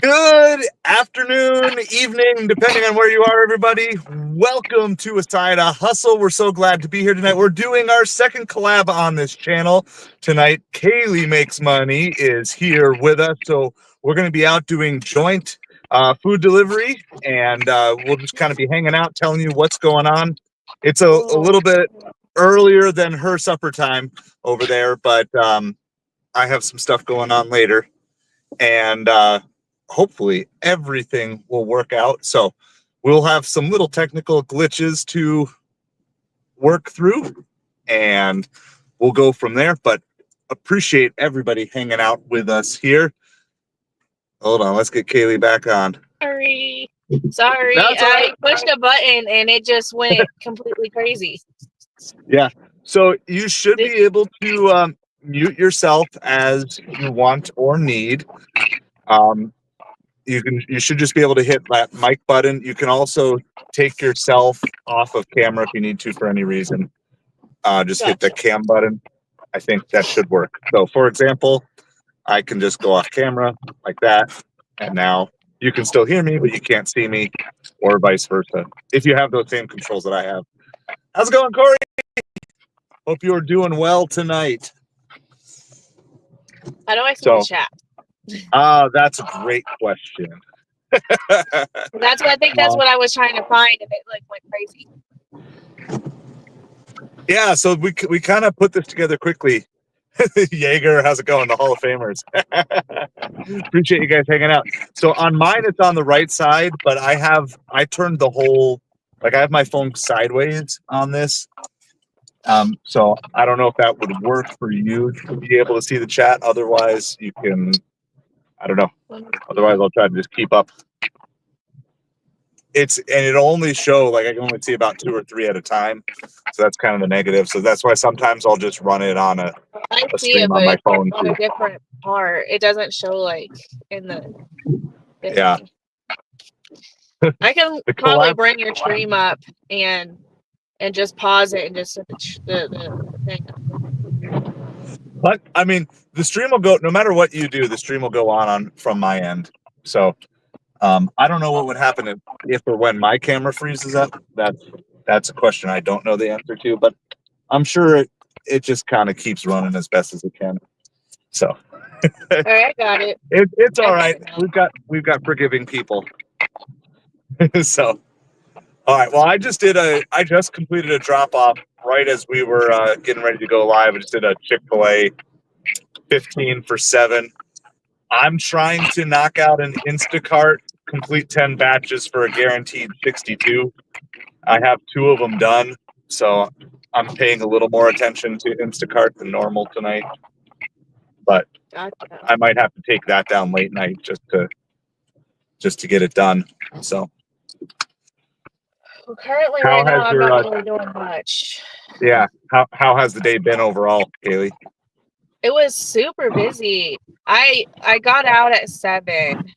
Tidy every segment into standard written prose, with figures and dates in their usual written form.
Good afternoon, evening, depending on where you are, everybody. Welcome to A Side Hustle. We're so glad to be here tonight. We're doing our second collab on this channel tonight. Kaylee Makes Money is here with us, so we're going to be out doing joint food delivery, and we'll just kind of be hanging out, telling you what's going on. It's a little bit earlier than her supper time over there, but I have some stuff going on later, and hopefully everything will work out. So we'll have some little technical glitches to work through and we'll go from there. But appreciate everybody hanging out with us here. Hold on, let's get Kaylee back on. Sorry. I pushed a button and it just went completely crazy. Yeah. So you should be able to mute yourself as you want or need. You should just be able to hit that mic button. You can also take yourself off of camera if you need to for any reason. Just hit the cam button. I think that should work. So for example, I can just go off camera like that. And now you can still hear me, but you can't see me, or vice versa. If you have those same controls that I have. How's it going, Corey? Hope you're doing well tonight. How do I see the chat? That's a great question. That's what I think. That's what I was trying to find, and it like went crazy. Yeah, so we kind of put this together quickly. Jaeger, how's it going? The Hall of Famers. Appreciate you guys hanging out. So on mine, it's on the right side, but I turned the whole, like I have my phone sideways on this. So I don't know if that would work for you to be able to see the chat. Otherwise, you can, I don't know. Otherwise, I'll try to just keep up. And it'll only show, like I can only see about 2 or 3 at a time. So that's kind of the negative. So that's why sometimes I'll just run it on a stream on my phone on a different part. It doesn't show like in the yeah. I can probably bring your stream up and just pause it and just the thing. But I mean, the stream will go no matter what you do. The stream will go on from my end. So I don't know what would happen if or when my camera freezes up. That's a question I don't know the answer to, but I'm sure it just kind of keeps running as best as it can. So all right, I got it. It's all right. We've got forgiving people. So all right. Well, I just completed a drop off right as we were getting ready to go live. I just did a Chick-fil-A 15 for $7. I'm trying to knock out an Instacart, complete 10 batches for a guaranteed 62. I have 2 of them done, so I'm paying a little more attention to Instacart than normal tonight. But I might have to take that down late night just to get it done. So currently right now I'm not really doing much. Yeah. How has the day been overall, Kaylee? It was super busy. I got out at 7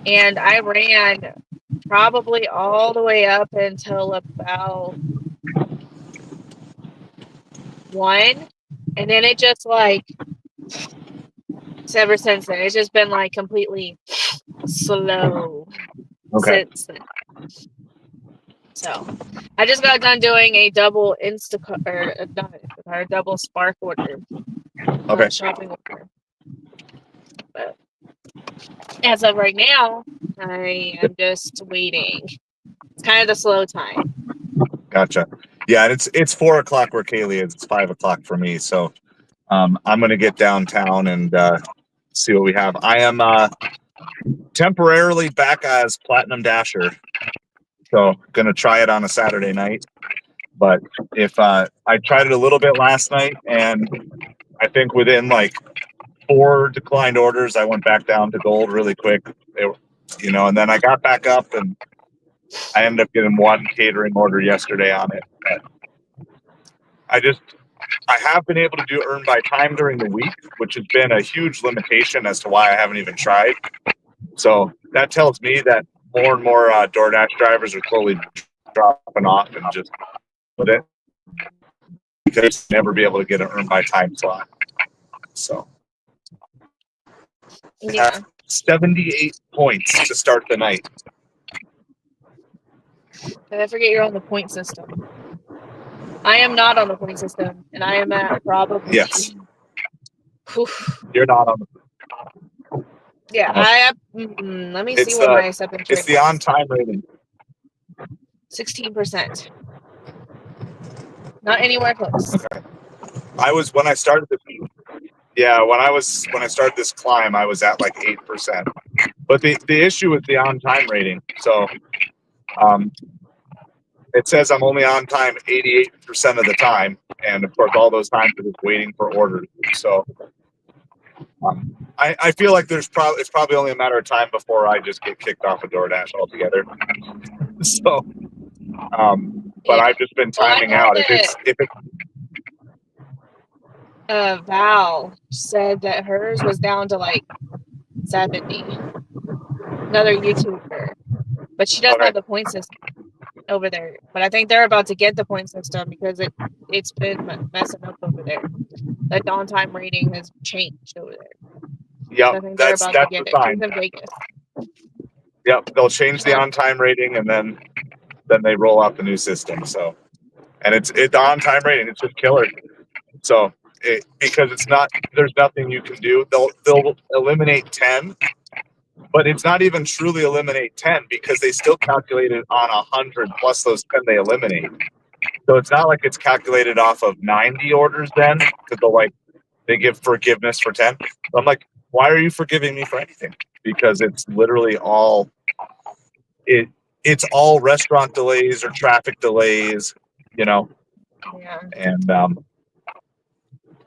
and I ran probably all the way up until about 1, and then it just like ever since then it's just been like completely slow since then. So I just got done doing a double or double Spark order. Shopping order. But as of right now, I am just waiting. It's kind of the slow time. Gotcha. Yeah, and it's 4 o'clock where Kaylee is. It's 5 o'clock for me. So I'm gonna get downtown and see what we have. I am temporarily back as Platinum Dasher. So gonna try it on a Saturday night. But if I tried it a little bit last night, and I think within like 4 declined orders, I went back down to gold really quick. And then I got back up, and I ended up getting 1 catering order yesterday on it. But I have been able to do earn by time during the week, which has been a huge limitation as to why I haven't even tried. So that tells me that more and more DoorDash drivers are slowly dropping off and just put it because never be able to get an earn by time slot. So yeah, 78 points to start the night. And I forget you're on the point system. I am not on the point system, and I am at probably. Yes. Whew. You're not on the. Yeah, I have. Let me see what my acceptance rate is. It's the on-time rating. 16%. Not anywhere close. Okay. When I started this. Yeah, when I started this climb, I was at like 8%. But the issue is the on-time rating. So, it says I'm only on time 88% of the time, and of course, all those times are just waiting for orders. So, I feel like it's probably only a matter of time before I just get kicked off of DoorDash altogether. So, but I've just been timing out. Val said that hers was down to like 70. Another YouTuber, but she doesn't have the point system over there. But I think they're about to get the point system because it's been messing up over there. The on-time rating has changed over there. Yep, so I think that's the sign. Yep, they'll change the on-time rating and then they roll out the new system. So, and it's the on-time rating. It's just killer. So, because there's nothing you can do. They'll eliminate 10, but it's not even truly eliminate 10 because they still calculate it on 100 plus those 10 they eliminate. So it's not like it's calculated off of 90 orders then, because they give forgiveness for 10. So I'm like, why are you forgiving me for anything? Because it's literally all it's all restaurant delays or traffic delays, Yeah. And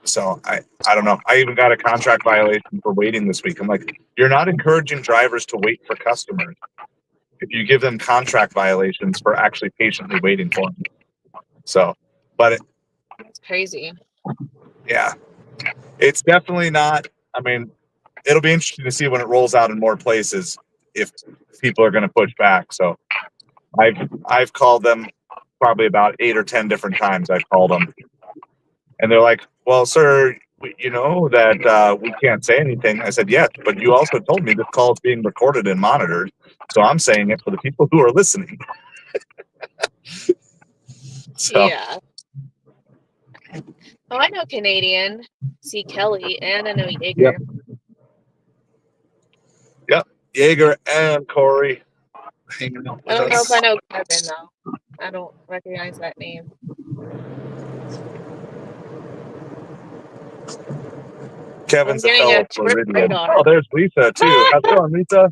so I don't know. I even got a contract violation for waiting this week. I'm like, you're not encouraging drivers to wait for customers if you give them contract violations for actually patiently waiting for them. So, but that's crazy. Yeah, it's definitely not. I mean, it'll be interesting to see when it rolls out in more places if people are going to push back. So, I've called them probably about 8 or 10 different times. I've called them, and they're like, "Well, sir, you know that we can't say anything." I said, "Yes, but you also told me this call is being recorded and monitored, so I'm saying it for the people who are listening." So. Yeah. Oh, I know Canadian. See Kelly, and I know Jaeger. Yep. Jaeger and Corey. I don't know if I know Kevin though. I don't recognize that name. Kevin's a fellow Floridian. Oh, there's Lisa too. How's it going, Lisa?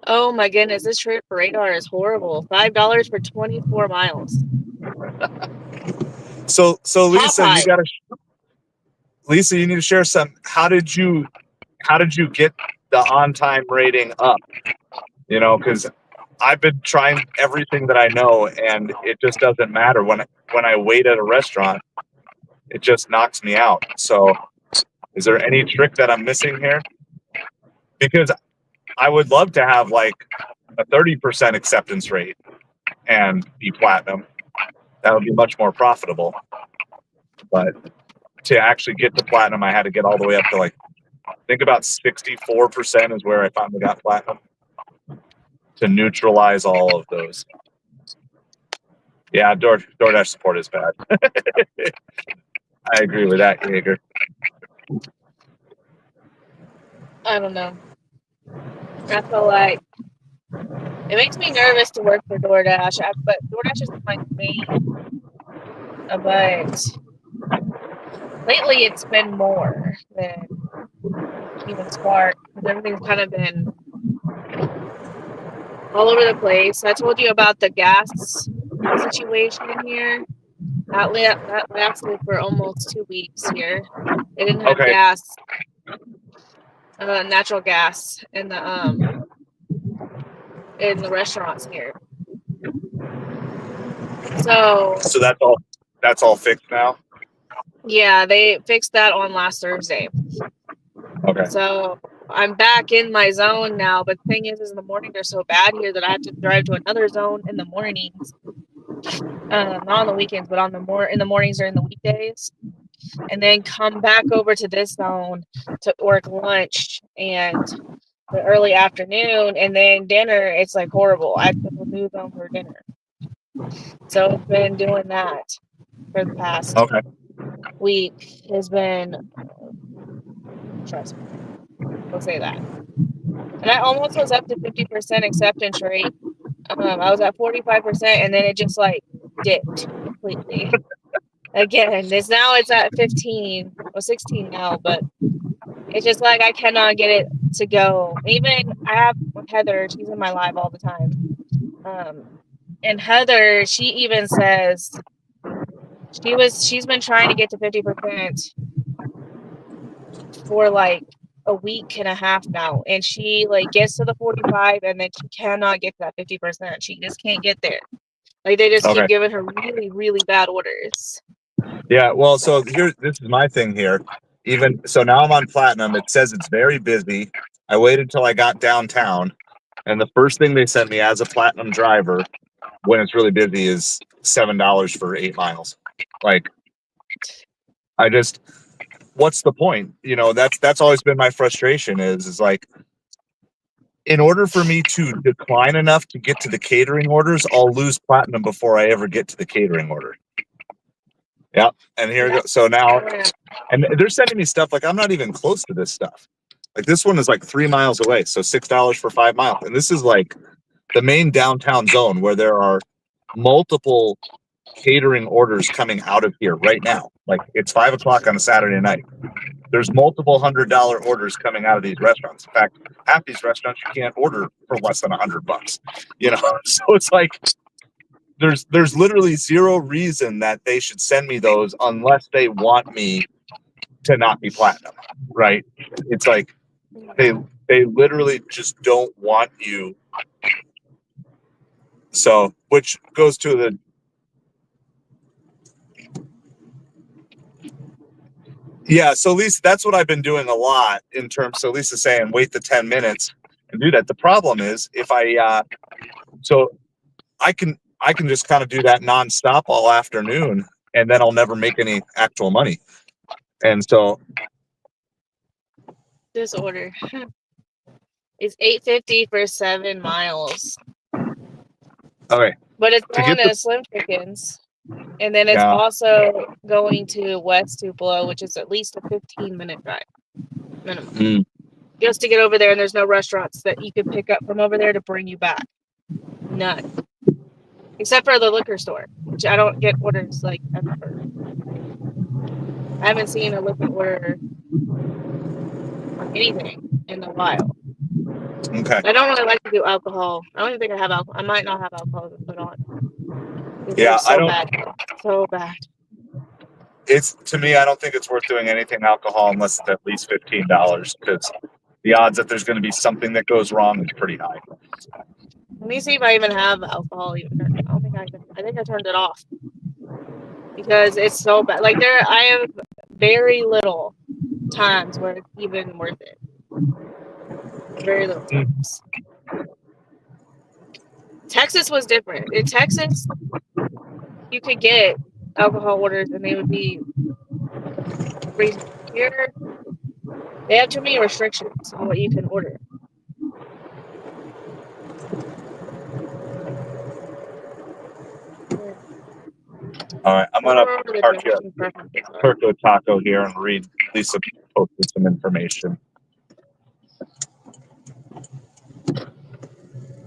Oh my goodness, this trip for radar is horrible. $5 for 24 miles. So Lisa, Lisa, you need to share some. How did you get the on-time rating up? Because I've been trying everything that I know, and it just doesn't matter. When I wait at a restaurant, it just knocks me out. So, is there any trick that I'm missing here? Because I would love to have like a 30% acceptance rate and be platinum. That would be much more profitable. But to actually get to platinum, I had to get all the way up to I think about 64% is where I finally got platinum to neutralize all of those. Yeah, DoorDash support is bad. I agree with that, Jaeger. I don't know. I feel like it makes me nervous to work for DoorDash, but DoorDash is my main. But lately, it's been more than even Spark, because everything's kind of been all over the place. I told you about the gas situation here. That lasted for almost 2 weeks here. They didn't have gas, natural gas in the restaurants here. So that's all fixed now? Yeah, they fixed that on last Thursday. Okay. So I'm back in my zone now, but the thing is in the morning they're so bad here that I have to drive to another zone in the mornings. Not on the weekends, but in the mornings or in the weekdays. and then come back over to this zone to work lunch and the early afternoon, and then dinner. It's like horrible. I have a new zone for dinner. So I've been doing that for the past week. Has been stressful. We'll say that. And I almost was up to 50% acceptance rate. I was at 45%, and then it just like dipped completely. Again, it's at 15 or 16 now, but it's just like I cannot get it to go. Even I have Heather, she's in my live all the time. And Heather, she even says she's been trying to get to 50% for like a week and a half now, and she like gets to the 45 and then she cannot get to that 50%. She just can't get there. Like they just keep giving her really, really bad orders. Yeah, well, so this is my thing here. Even so, now I'm on platinum. It says it's very busy. I waited till I got downtown, and the first thing they sent me as a platinum driver when it's really busy is $7 for 8 miles. Like, what's the point? You know, that's always been my frustration is like, in order for me to decline enough to get to the catering orders, I'll lose platinum before I ever get to the catering order. Yeah, and here we go. So now, and they're sending me stuff like I'm not even close to this stuff. Like this one is like 3 miles away, so $6 for 5 miles, and this is like the main downtown zone where there are multiple catering orders coming out of here right now. Like it's 5 o'clock on a Saturday night. There's multiple $100 orders coming out of these restaurants. In fact, half these restaurants you can't order for less than $100. You know, so it's like. There's literally zero reason that they should send me those unless they want me to not be platinum, right? It's like they literally just don't want you. So, which goes to the so Lisa, that's what I've been doing a lot in terms. So Lisa's saying wait the 10 minutes and do that. The problem is if I I can just kind of do that nonstop all afternoon, and then I'll never make any actual money. And so this order is $8.50 for 7 miles. Okay, but it's on a Slim Chickens, and then it's also going to West Tupelo, which is at least a 15-minute drive minimum, just to get over there. And there's no restaurants that you could pick up from over there to bring you back. None. Except for the liquor store, which I don't get orders like ever. I haven't seen a liquor order on anything in a while. Okay. I don't really like to do alcohol. I don't even think I have alcohol. I might not have alcohol to put on. Yeah, so bad. So bad. It's to me, I don't think it's worth doing anything alcohol unless it's at least $15 because the odds that there's going to be something that goes wrong is pretty high. Let me see if I even have alcohol. I don't think I can. I think I turned it off because it's so bad. Like I have very little times where it's even worth it. Very little times. Texas was different. In Texas, you could get alcohol orders and they would be reasonable. Here, they have too many restrictions on what you can order. All right, I'm gonna park a taco here and read Lisa posted some information.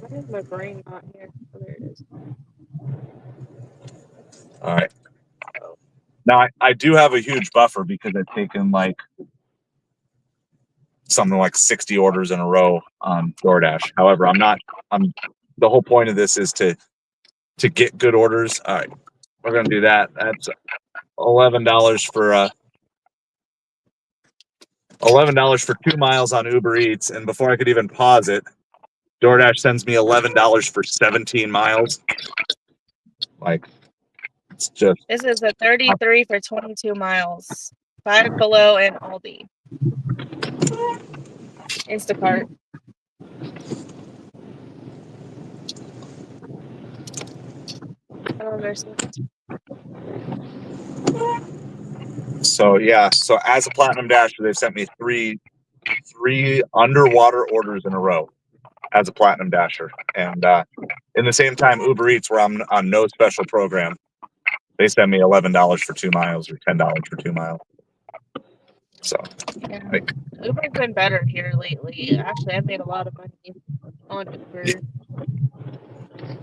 Why is my brain not here? Oh, there it is. All right. Now I do have a huge buffer because I've taken like something like 60 orders in a row on DoorDash. However, the whole point of this is to get good orders. All right, we're gonna do that. That's $11 for $11 for 2 miles on UberEats, and before I could even pause it, DoorDash sends me $11 for 17 miles. Like, it's just. This is a 33 for 22 miles. Five Below and Aldi. Instacart. Oh, there's So yeah, so as a Platinum Dasher, they've sent me three underwater orders in a row as a Platinum Dasher, and in the same time, UberEats, where I'm on no special program, they send me $11 for 2 miles or $10 for 2 miles. So yeah. Uber's been better here lately. Actually, I've made a lot of money on Uber.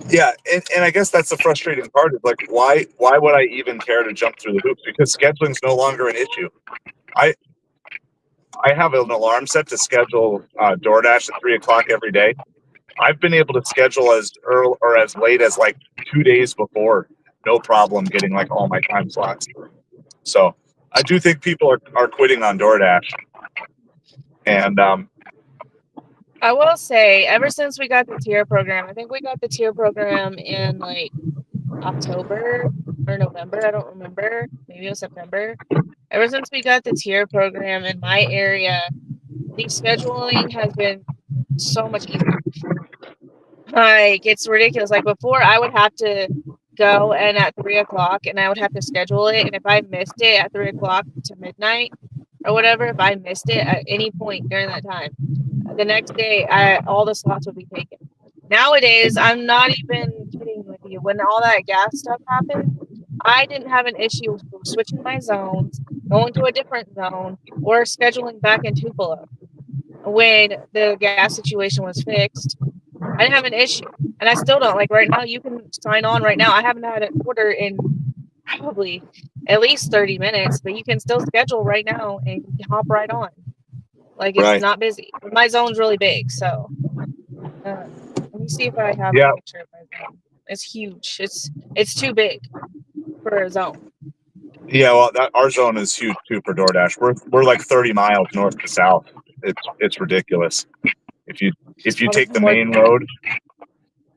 Yeah, and I guess that's the frustrating part. Is like, why would I even care to jump through the hoops? Because scheduling's no longer an issue. I have an alarm set to schedule DoorDash at 3 o'clock every day. I've been able to schedule as early or as late as like 2 days before, no problem getting like all my time slots. So I do think people are quitting on DoorDash, and I will say, ever since we got the tier program, I think we got the tier program in like October or November. I don't remember. Maybe it was September. Ever since we got the tier program in my area, the scheduling has been so much easier. Like, it's ridiculous. Like, before, I would have to go and at 3 o'clock, and I would have to schedule it. And if I missed it at 3 o'clock to midnight or whatever, if I missed it at any point during that time, the next day, all the slots would be taken. Nowadays, I'm not even kidding with you. When all that gas stuff happened, I didn't have an issue with switching my zones, going to a different zone, or scheduling back in Tupelo. When the gas situation was fixed, I didn't have an issue. And I still don't. Like, right now, you can sign on right now. I haven't had an order in probably at least 30 minutes, but you can still schedule right now and hop right on. Like, it's right. not busy. My zone's really big, so let me see if I have Yeah. a picture of my zone. It's huge. It's too big for a zone. Yeah, well, our zone is huge too for DoorDash. We're like 30 miles north to south. It's ridiculous. If you take the main road,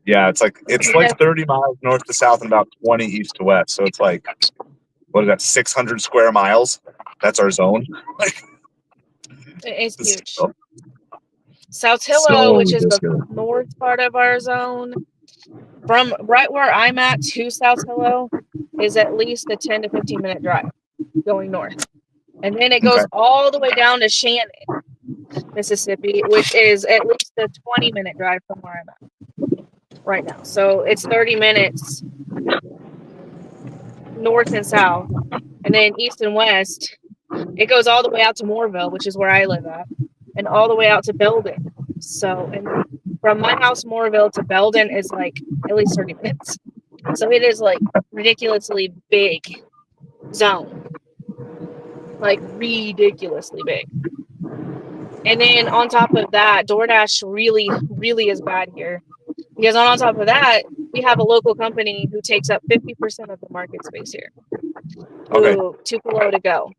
yeah, it's like 30 miles north to south and about 20 east to west. So it's like, what is that, 600 square miles? That's our zone. It's huge. South Hillo, which is the north part of our zone, from right where I'm at to South Hillo, is at least a 10 to 15 minute drive going north. And then it goes all the way down to Shannon, Mississippi, which is at least a 20-minute drive from where I'm at right now. So it's 30 minutes north and south. And then east and west, it goes all the way out to Moorville, which is where I live at, and all the way out to Belden. So, and from my house, Moorville, to Belden is like at least 30 minutes. So it is like ridiculously big zone. Like ridiculously big. And then on top of that, DoorDash really, really is bad here. Because on top of that, we have a local company who takes up 50% of the market space here. Tupelo to go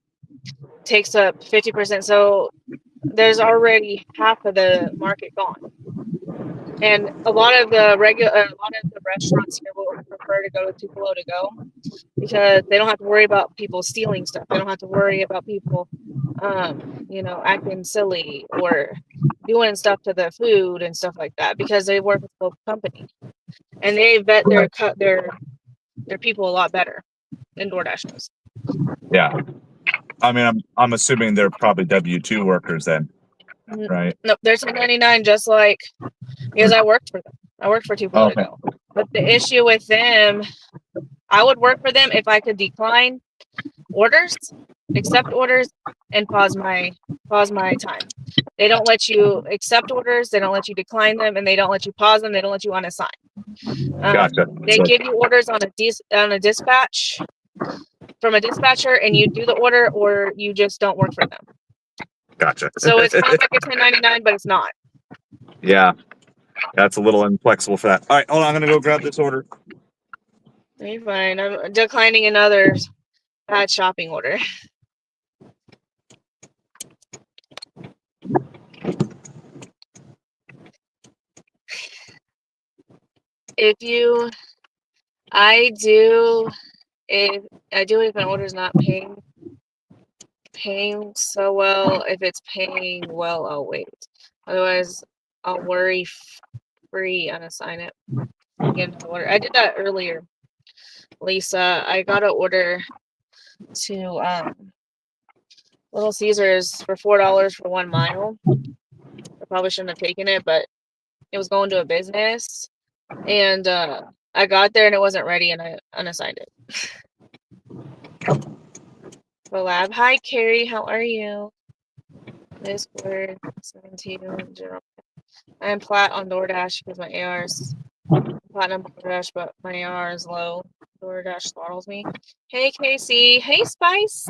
takes up 50%. So there's already half of the market gone. And a lot of the restaurants here will prefer to go to Tupelo to go because they don't have to worry about people stealing stuff. They don't have to worry about people, acting silly or doing stuff to the food and stuff like that because they work with both companies and they vet their people a lot better than DoorDash does. Yeah, I mean, I'm assuming they're probably W-2 workers then, right? No, they're 1099 just like because I worked for them. I worked for Tupelo to go. But the issue with them, I would work for them if I could decline orders, accept orders, and pause my time. They don't let you accept orders, they don't let you decline them, and they don't let you pause them, they don't let you unassign. Gotcha. They give you orders on a dispatch from a dispatcher, and you do the order or you just don't work for them. Gotcha. So it's kind of like a 1099, but it's not. Yeah. That's a little inflexible for that. All right, hold on. I'm going to go grab this order. You're fine. I'm declining another bad shopping order. I do if an order is not paying so well. If it's paying well, I'll wait. Otherwise, I'll worry free unassign it. Get another order. I did that earlier, Lisa. I got an order to Little Caesars for $4 for 1 mile. I probably shouldn't have taken it, but it was going to a business, and I got there and it wasn't ready, and I unassigned it. Collab. Hi, Carrie. How are you? Discord 17. I am plat on DoorDash because my AR is platinum on DoorDash, but my AR is low. DoorDash throttles me. Hey, Casey. Hey, Spice.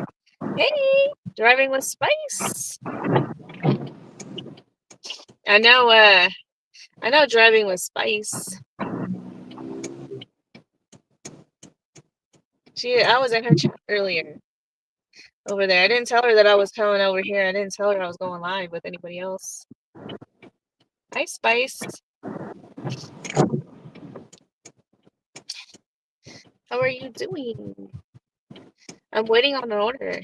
Hey, driving with Spice. I know driving with Spice. I was in her chat earlier over there. I didn't tell her that I was coming over here. I didn't tell her I was going live with anybody else. Hi, Spice. How are you doing? I'm waiting on an order.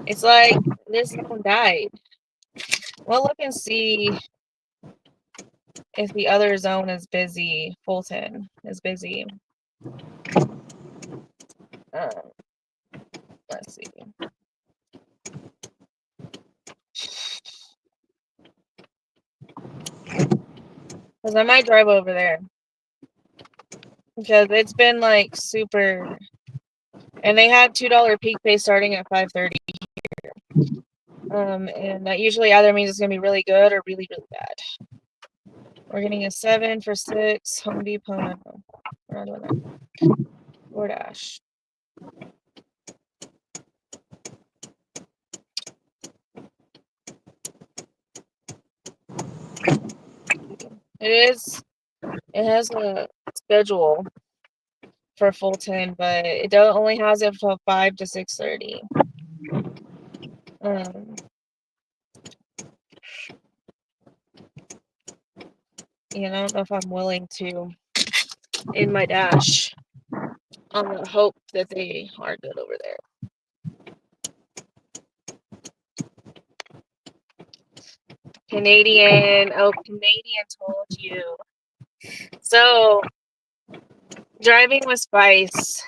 It's like this zone died. We'll look and see if the other zone is busy. Fulton is busy. Let's see. Because I might drive over there. Because it's been like super. And they had $2 peak pay starting at 5:30 here. And that usually either means it's going to be really good or really, really bad. We're getting a 7 for 6. Home Depot. No, we're not doing that. DoorDash. It has a schedule for Fulton, but it only has it from 5 to 6:30. I don't know if I'm willing to in my dash on the hope that they are good over there. Canadian told you. So, driving with Spice.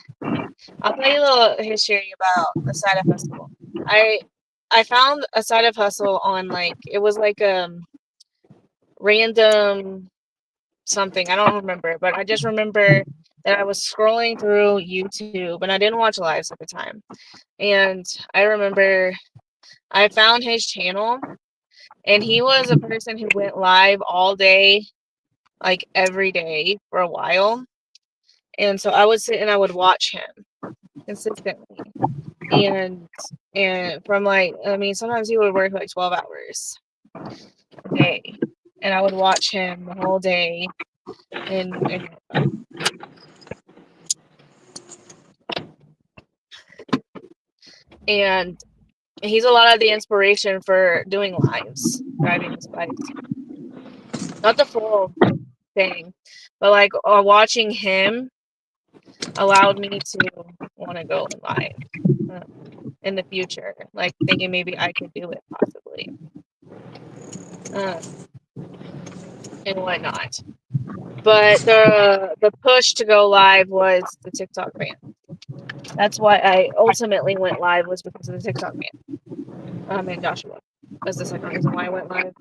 I'll tell you a little history about the side of hustle. I found a side of hustle on it was like random something. I don't remember, but I just remember that I was scrolling through YouTube and I didn't watch lives at the time. And I remember I found his channel and he was a person who went live all day, like every day for a while. And so I would sit and I would watch him consistently. And from sometimes he would work 12 hours a day. And I would watch him the whole day. And he's a lot of the inspiration for doing lives, driving with Spice. Not the full thing, but watching him allowed me to want to go live in the future, thinking maybe I could do it possibly, and whatnot. But the push to go live was the TikTok ban. That's why I ultimately went live, was because of the TikTok ban. And Joshua. That's the second reason why I went live.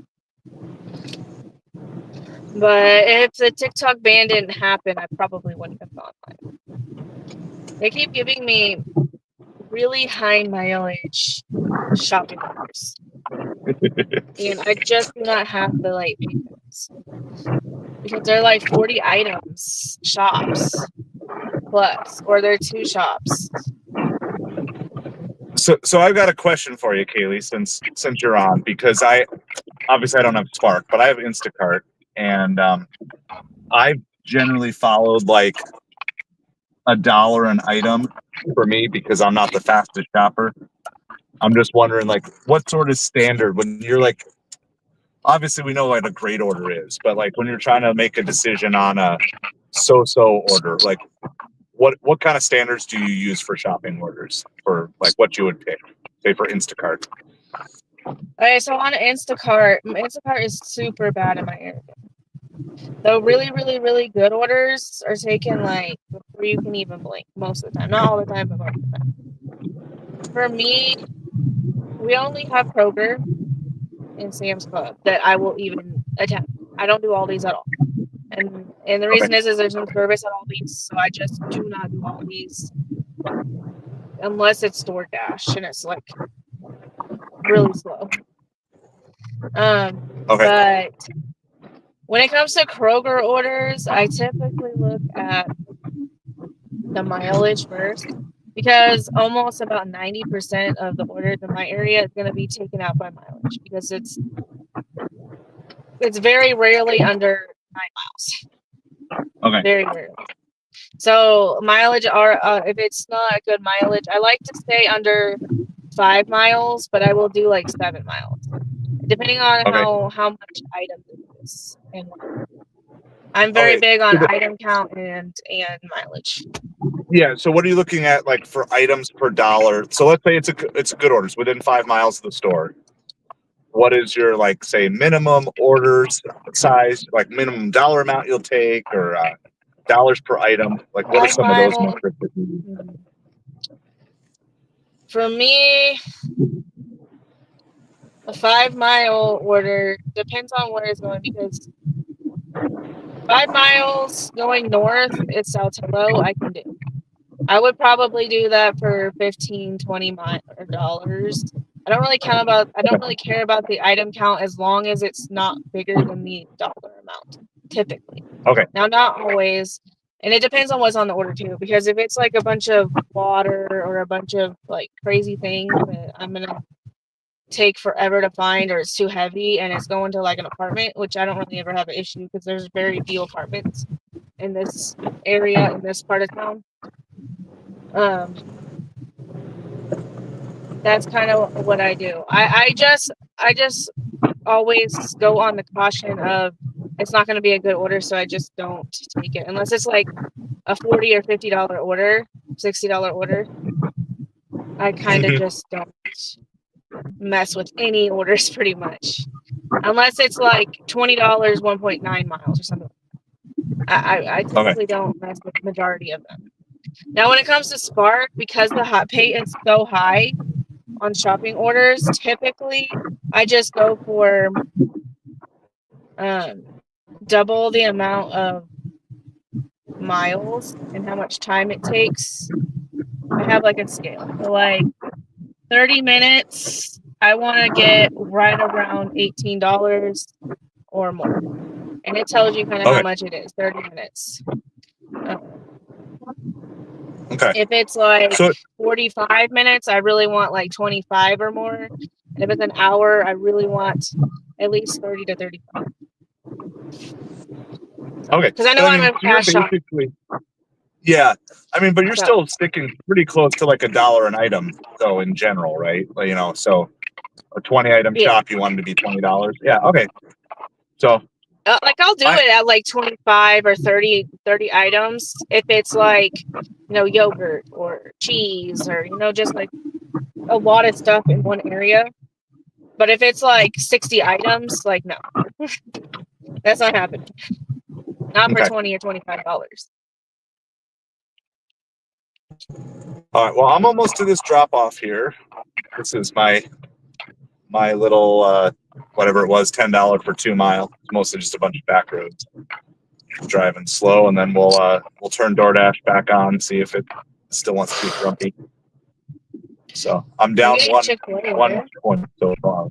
But if the TikTok ban didn't happen, I probably wouldn't have gone live. They keep giving me really high mileage shopping orders. And I just do not have the patience. Because they're 40 items shops plus, or they're 2 shops. So I've got a question for you, Kaylee, since you're on, because I don't have Spark, but I have Instacart, and I've generally followed $1 an item for me because I'm not the fastest shopper. I'm just wondering, what sort of standard when you're obviously we know what a great order is, but when you're trying to make a decision on a so-so order, what kind of standards do you use for shopping orders for what you would pick, say, for Instacart? Okay, so on Instacart is super bad in my area. The really, really, really good orders are taken before you can even blink most of the time. Not all the time, but most of the time. For me, we only have Kroger and Sam's Club that I will even attempt. I don't do Aldi's at all. And the reason is there's no service at Aldi's, so I just do not do Aldi's unless it's DoorDash and it's like really slow. But when it comes to Kroger orders, I typically look at the mileage first because almost about 90% of the orders in my area is going to be taken out by mileage because it's very rarely under 9 miles. Okay. Very rarely. So mileage are if it's not a good mileage, I like to stay under 5 miles, but I will do like 7 miles, depending on how much item it is. And I'm very big on item count and mileage. Yeah. So what are you looking at, like for items per dollar? So let's say it's a good order. It's within 5 miles of the store. What is your, like, say, minimum orders size, like minimum dollar amount you'll take, or dollars per item? Like, what are some of those metrics? For me, a 5 mile order depends on where it's going because 5 miles going north, it's Saltillo, I can do. I would probably do that for $15-$20. I don't really care about the item count as long as it's not bigger than the dollar amount, typically. Okay. Now, not always, and it depends on what's on the order too. Because if it's like a bunch of water or a bunch of like crazy things that I'm gonna take forever to find, or it's too heavy and it's going to like an apartment, which I don't really ever have an issue because there's very few apartments in this area in this part of town. That's kind of what I do. I just always go on the caution of it's not going to be a good order, so I just don't take it unless it's like a $40 or $50 order, $60 order. I kind of just don't mess with any orders pretty much, unless it's like $20, 1.9 miles or something. I typically don't mess with the majority of them. Now, when it comes to Spark, because the hot pay is so high on shopping orders, typically I just go for double the amount of miles and how much time it takes. I have like a scale. So like 30 minutes, I want to get right around $18 or more. And it tells you kind of how much it is, 30 minutes. If it's like 45 minutes, I really want like 25 or more. And if it's an hour, I really want at least 30 to 35. Okay. Because I know I'm a cash shop. Yeah. I mean, but you're still sticking pretty close to like $1 an item, though, in general, right? You know, so a 20 item shop, you want it to be $20. Yeah. Okay. So. Like I'll do it at like 25 or 30 items if it's like, you know, yogurt or cheese or, you know, just like a lot of stuff in one area. But if it's like 60 items, like no, that's not happening. Not for $20 or $25. All right. Well, I'm almost to this drop off here. This is my little whatever it was, $10 for 2 miles. It's mostly just a bunch of back roads. Driving slow, and then we'll turn DoorDash back on, see if it still wants to be grumpy. So I'm down one point so far.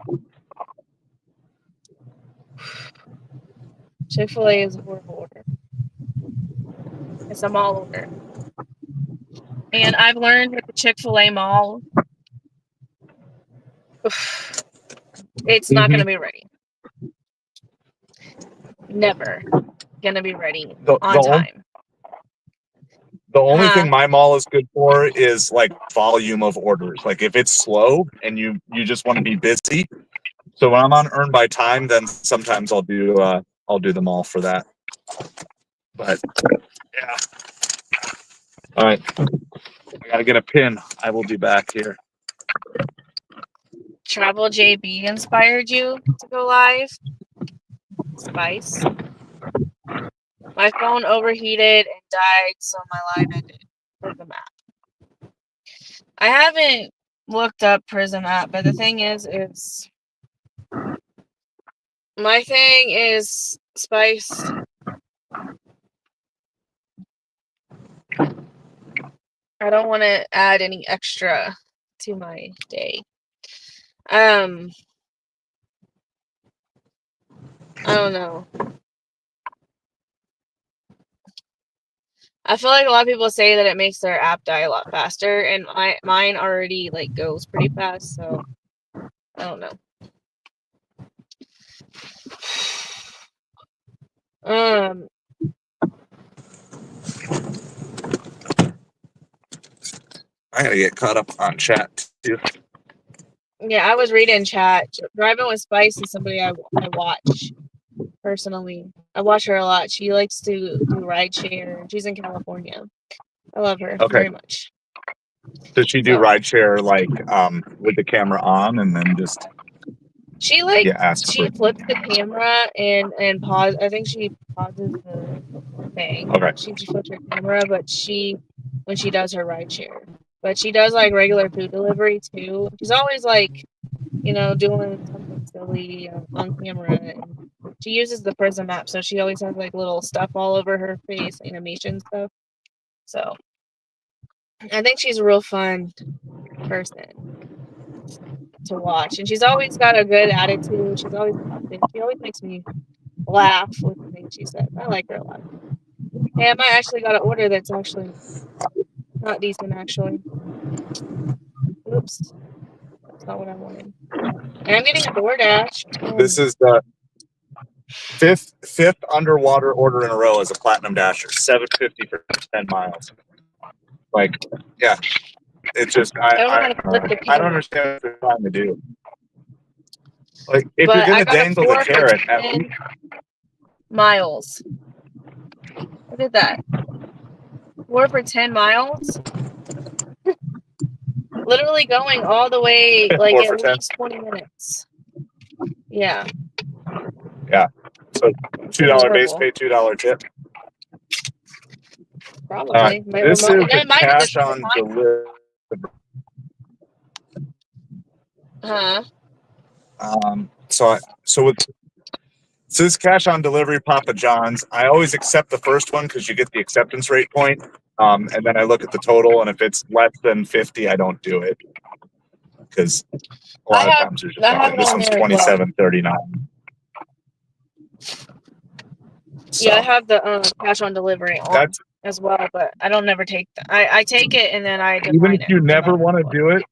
Chick-fil-A is a horrible order. It's a mall order. And I've learned with the Chick-fil-A mall, it's not going to be ready. Never going to be ready on time. The only thing my mall is good for is like volume of orders. Like if it's slow and you just want to be busy. So when I'm on earn by time, then sometimes I'll do the mall for that. But yeah. All right. I gotta get a pin. I will be back here. Travel JB inspired you to go live? Spice. My phone overheated and died, so my live ended for the map. I haven't looked up Prism app, but the thing is my thing is Spice. I don't want to add any extra to my day. I don't know. I feel like a lot of people say that it makes their app die a lot faster, and mine already like goes pretty fast, so I don't know. I gotta get caught up on chat too. Yeah, I was reading chat. Driving with Spice is somebody I watch personally. I watch her a lot. She likes to do rideshare. She's in California. I love her very much. Does she do rideshare like with the camera on and then just? She she flips the camera and pause. I think she pauses the thing. Okay. She flips her camera, but when she does her rideshare. But she does like regular food delivery too. She's always like, doing something silly on camera. And she uses the Prism app, so she always has like little stuff all over her face, animation stuff. So I think she's a real fun person to watch, and she's always got a good attitude. She's always laughing. She always makes me laugh with the things she says. I like her a lot. Hey, I might actually got an order that's actually not decent, actually. Oops. That's not what I wanted. And I'm getting a DoorDash. This is the fifth underwater order in a row as a Platinum Dasher. $7.50 for 10 miles. Like, yeah. It's just I don't understand what they're trying to do. Like, if you're gonna dangle the carrot at least miles. Look at that. 4 for 10 miles. Literally going all the way, like at least 20 minutes. Yeah. Yeah. So $2 base pay, $2 tip. Probably. This is the cash on delivery. Huh? So this cash on delivery Papa John's. I always accept the first one because you get the acceptance rate point. And then I look at the total, and if it's less than 50, I don't do it. Because a lot of times there's just this one's $27.39. So. Yeah, I have the cash on delivery on as well, but I don't never take that. I take it and then I even if you never want to do it.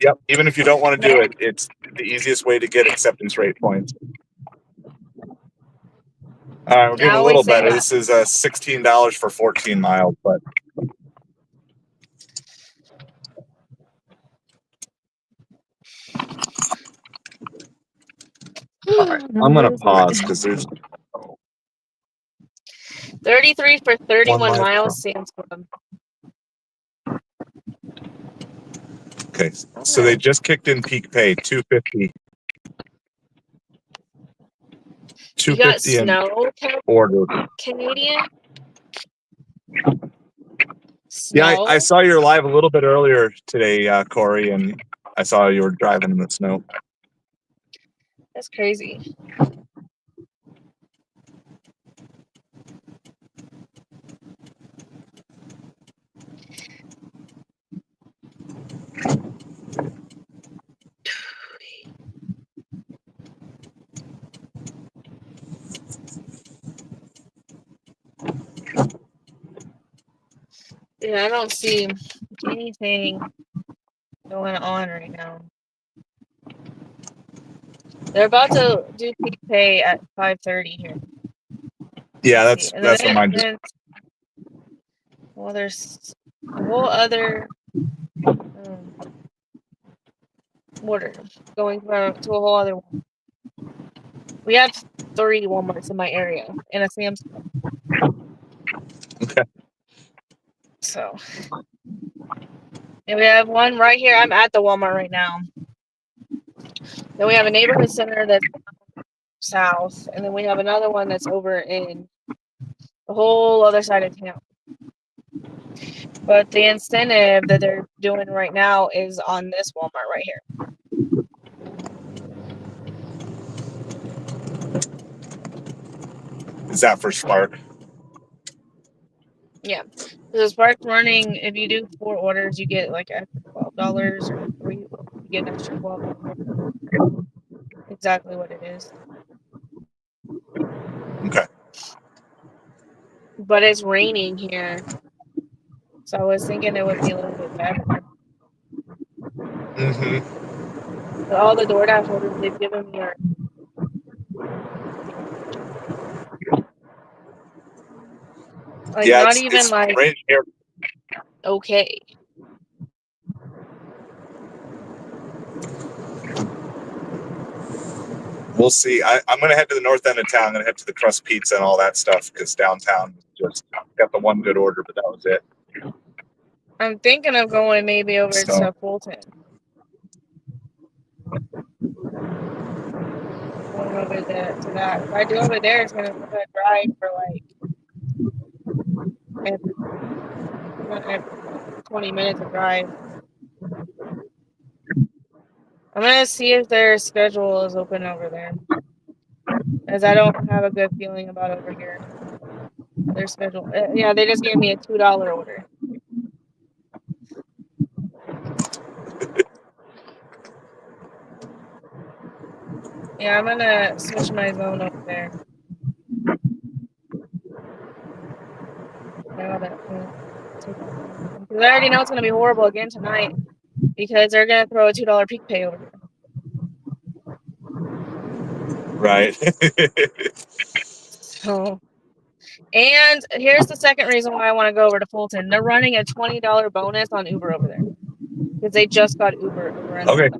Yep. Even if you don't want to do it, it's the easiest way to get acceptance rate points. All right, we're getting a little better. This is $16 for 14 miles, but. All right, I'm gonna pause because there's 33 for 31 miles, Sam's Club. Okay, so they just kicked in peak pay, $2.50. $2.50 snow order. Canadian. Snow? Yeah, I saw your live a little bit earlier today, Corey, and I saw you were driving in the snow. That's crazy. Yeah, I don't see anything going on right now. They're about to do peak pay at 5:30 here. Yeah, that's what mine just. Well, there's a whole other order going to a whole other one. We have 3 Walmarts in my area and a Sam's Club. Okay. So, and we have one right here. I'm at the Walmart right now. Then we have a neighborhood center that's south, and then we have another one that's over in the whole other side of town. But the incentive that they're doing right now is on this Walmart right here. Is that for Spark? Yeah. So Spark's running, if you do 4 orders, you get like extra $12 or 3, you get an extra $12. Exactly what it is. Okay. But it's raining here. So I was thinking it would be a little bit better. Mm-hmm. But all the DoorDash orders they've given me are like Yeah, not even it's like right here. okay. We'll see. I'm going to head to the north end of town. I'm going to head to the Crust Pizza and all that stuff because downtown just got the one good order, but that was it. I'm thinking of going maybe over So. to Fulton. Going over there to that. If I do over there, it's gonna drive for like 20 minutes of drive. I'm gonna see if their schedule is open over there, as I don't have a good feeling about over here. Their schedule, yeah, they just gave me a $2 order. Yeah, I'm gonna switch my zone over there. Now that because I already know it's gonna be horrible again tonight because they're gonna throw a $2 peak pay over here. Right. So, and here's the second reason why I want to go over to Fulton. They're running a $20 bonus on Uber over there because they just got Uber over in Okay.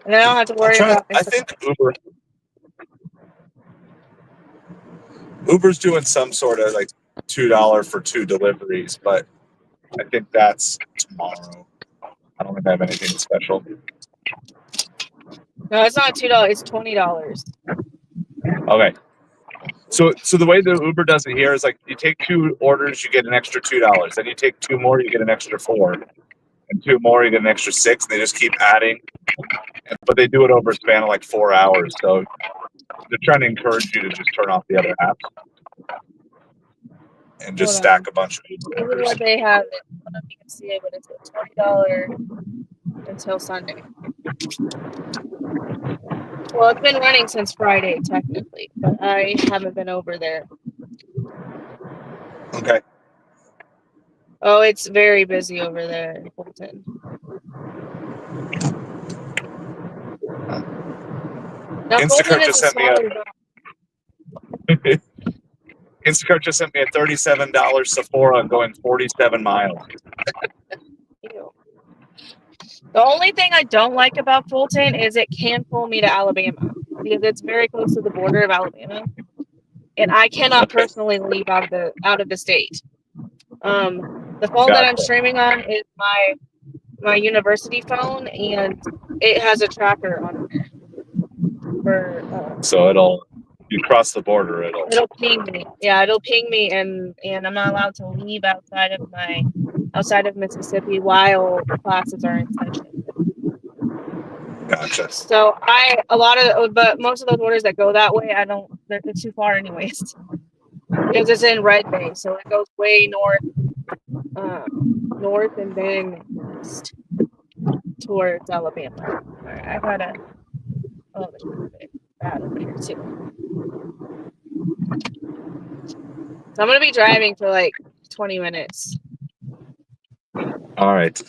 and I don't have to worry about. I think Uber's doing some sort of like $2 for 2 deliveries, but I think that's tomorrow. I don't think I have anything special. No, it's not $2. It's $20. Okay. So the way the Uber does it here is like you take 2 orders, you get an extra $2. Then you take 2 more, you get an extra 4, and 2 more, you get an extra 6. And they just keep adding, but they do it over a span of like 4 hours. So they're trying to encourage you to just turn off the other apps and just stack a bunch of Uber orders. What they have, I don't know if you can see it, but it's a $20 until Sunday. Well, it's been running since Friday, technically, but I haven't been over there. Okay. Oh, it's very busy over there in Fulton. Now, Instacart Fulton just sent me Instacart just sent me a $37 Sephora going 47 miles. Ew. The only thing I don't like about Fulton is it can pull me to Alabama because it's very close to the border of Alabama, and I cannot personally leave out of the state. The phone that I'm streaming on is my university phone, and it has a tracker on it. So you cross the border, it'll ping me. Yeah, it'll ping me, and I'm not allowed to leave outside of Mississippi while classes are in session. Gotcha. So but most of those orders that go that way, they're too far anyways. Because it's in Red Bay, so it goes way north and then east towards Alabama. All right, I gotta. Oh, there's a bit bad over here too. So I'm gonna be driving for like 20 minutes. All right.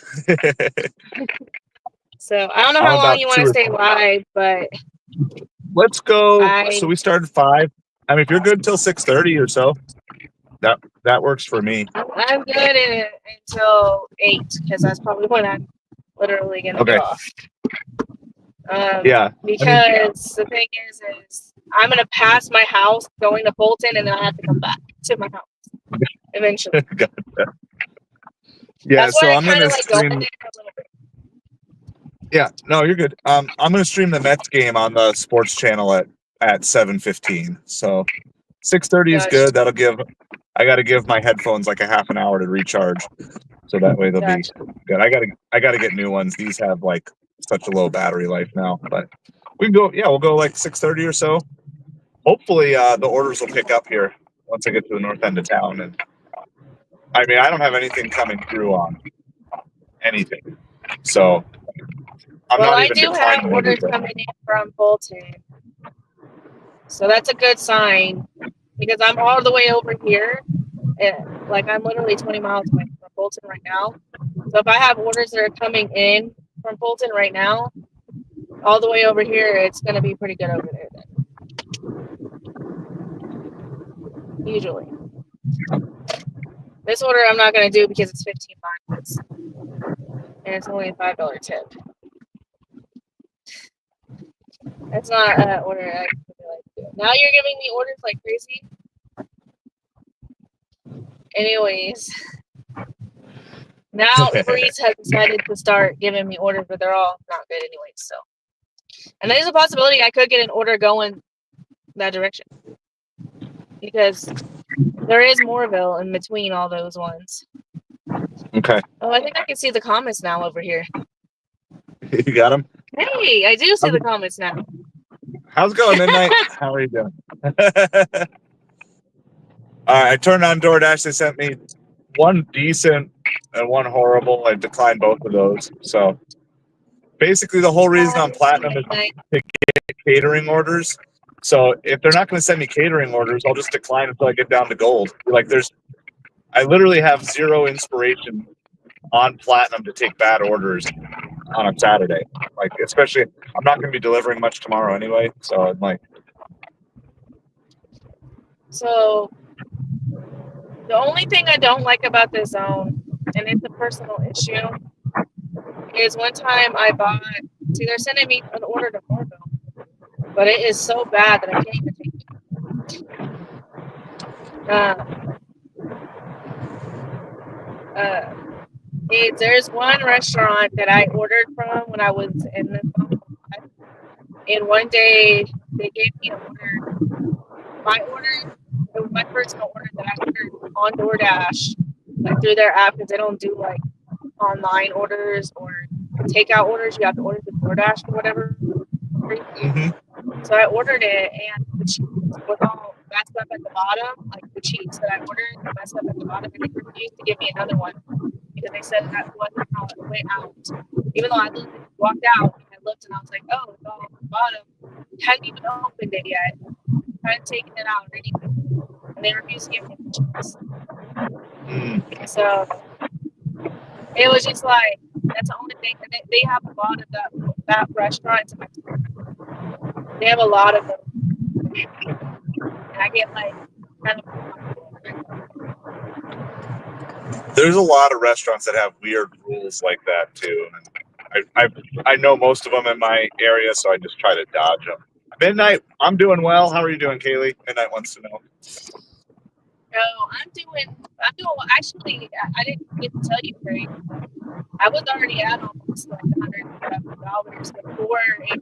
So I don't know how long you want to stay live, but let's go. So we started 5. I mean, if you're good till 6:30 or so, that works for me. I'm good until 8 because that's probably when I'm literally gonna get off. Yeah. Because the thing is I'm gonna pass my house going to Fulton, and then I have to come back to my house eventually. Gotcha. Yeah. That's so why I'm gonna stream. Yeah. No, you're good. I'm gonna stream the Mets game on the sports channel at 7:15. So 6:30 is good. That'll give. I got to give my headphones like a half an hour to recharge, so that way they'll be good. I gotta get new ones. These have like such a low battery life now, but we can go. Yeah, we'll go like 6:30 or so. Hopefully, the orders will pick up here once I get to the north end of town. And I mean, I don't have anything coming through on anything, so I'm well, not I even do have declining orders anything. coming in from Bolton, so that's a good sign because I'm all the way over here. Like I'm literally 20 miles away from Bolton right now. So if I have orders that are coming in from Bolton right now, all the way over here, it's going to be pretty good over there then. Usually. This order I'm not going to do because it's 15 miles. And it's only a $5 tip. That's not an order I really like to do. Now you're giving me orders like crazy. Anyways. Now UberEats has decided to start giving me orders, but they're all not good anyways, so. And there's a possibility I could get an order going that direction. Because there is Moorville in between all those ones. Okay. Oh, I think I can see the comments now over here. You got them? Hey, I do see the comments now. How's it going, Midnight? How are you doing? All right, I turned on DoorDash. They sent me one decent and one horrible. I declined both of those. So basically, the whole reason I'm platinum is to get catering orders. So if they're not going to send me catering orders, I'll just decline until I get down to gold. Like I literally have zero inspiration on platinum to take bad orders on a Saturday. Like, especially, I'm not going to be delivering much tomorrow anyway. So I'm like, so the only thing I don't like about this zone, and it's a personal issue, is one time I bought. See, they're sending me an order to Moorville, but it is so bad that I can't even take it. There's one restaurant that I ordered from when I was in this zone, and one day they gave me an order. My order, it was my personal order that I ordered on DoorDash, like through their app, because they don't do like online orders or takeout orders. You have to order through DoorDash for whatever reason. So I ordered it, and the cheese was all messed up at the bottom. Like the cheese that I ordered was messed up at the bottom, and they refused to give me another one because they said that wasn't how it went out. Even though I literally walked out and I looked and I was like, oh, it's all at the bottom. Hadn't even opened it yet. Hadn't taken it out or anything. And they refused to give me the cheese. So it was just like, that's the only thing. And they have a lot of that restaurant. They have a lot of them. And I get like kind of. There's a lot of restaurants that have weird rules like that too. I know most of them in my area, so I just try to dodge them. Midnight, I'm doing well. How are you doing, Kaylee? Midnight wants to know. No, I'm doing well. Actually, I didn't get to tell you, Craig. I was already at almost like $100 before it.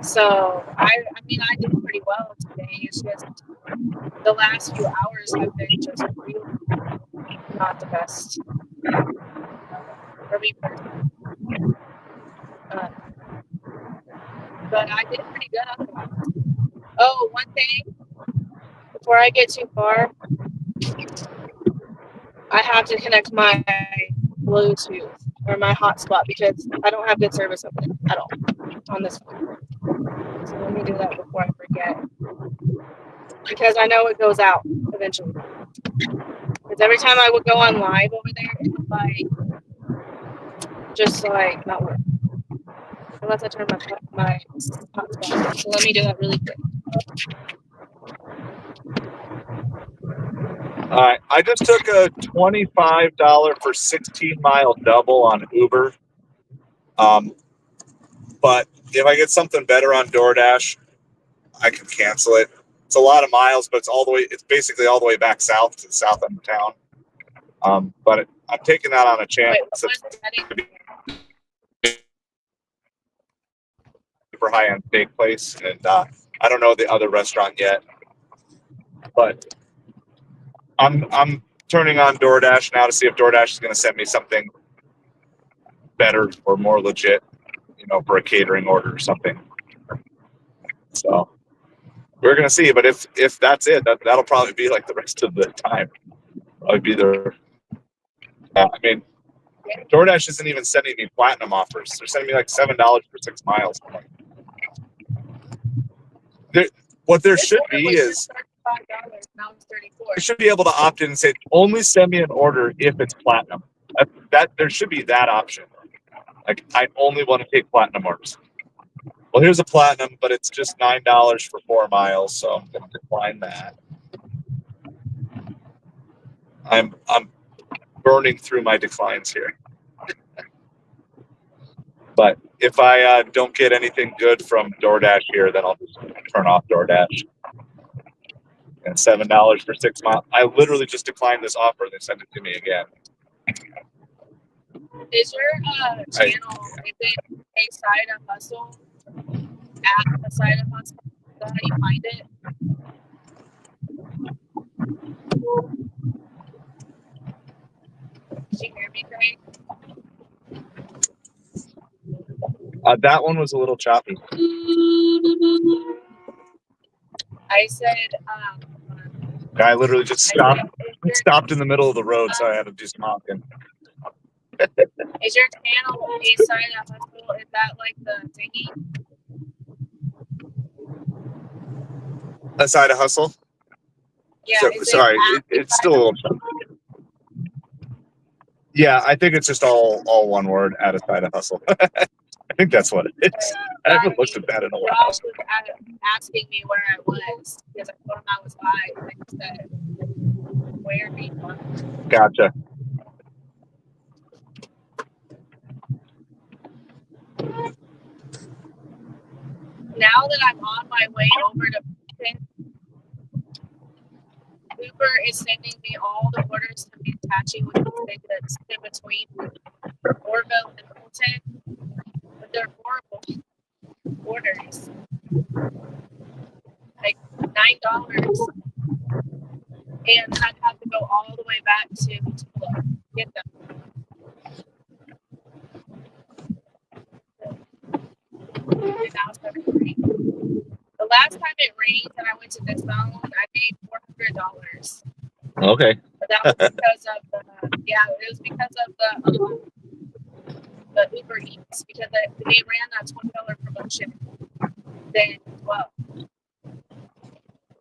So I mean, I did pretty well today. It's just the last few hours have been just really not the best for me personally. But I did pretty good on that. Oh, one thing before I get too far, I have to connect my Bluetooth or my hotspot because I don't have good service over there at all on this phone. So let me do that before I forget. Because I know it goes out eventually. Because every time I would go on live over there, it would like just like not work. Unless I turn my hotspot on. So let me do that really quick. All right, I just took a $25 for 16-mile double on Uber. But if I get something better on DoorDash, I can cancel it. It's a lot of miles, but it's basically all the way back south to the south end of town. But I'm taking that on a chance. Super high-end steak place, and I don't know the other restaurant yet, but I'm turning on DoorDash now to see if DoorDash is going to send me something better or more legit, for a catering order or something. So we're going to see. But if that's it, that'll probably be like the rest of the time. Probably be there. I mean, DoorDash isn't even sending me platinum offers. They're sending me like $7 for 6 miles. What there should be is $35. Now it's $34. I should be able to opt in and say only send me an order if it's platinum. That there should be that option. Like I only want to take platinum orders. Well, here's a platinum, but it's just $9 for 4 miles, so I'm going to decline that. I'm burning through my declines here. But if I don't get anything good from DoorDash here, then I'll just turn off DoorDash. And $7 for 6 miles. I literally just declined this offer. They sent it to me again. Is your channel, is it a side of hustle? At the side of hustle? Is that how you find it? Did you hear me, Craig? That one was a little choppy. I said, I literally just stopped in the middle of the road, so I had to do some honking. Is your channel a side of hustle? Is that like the thingy? A side of hustle? Yeah. So, sorry, it's still a little choppy. Yeah, I think it's just all one word, at a side of hustle. I think that's what it is. I haven't looked at that in a while. Josh was asking me where I was because I told him I was live, and he said, "Where are you from?" Gotcha. Now that I'm on my way over to Boston, Uber is sending me all the orders to Manhattan, which is that's in between Orville and Fulton, but they're horrible orders. Like $9, and I'd have to go all the way back to Tula to get them. And now it's $73. The last time it rained and I went to this zone, I paid $400. Okay. But that was because of it was because of the UberEats, because they ran that $20 promotion. Then 12.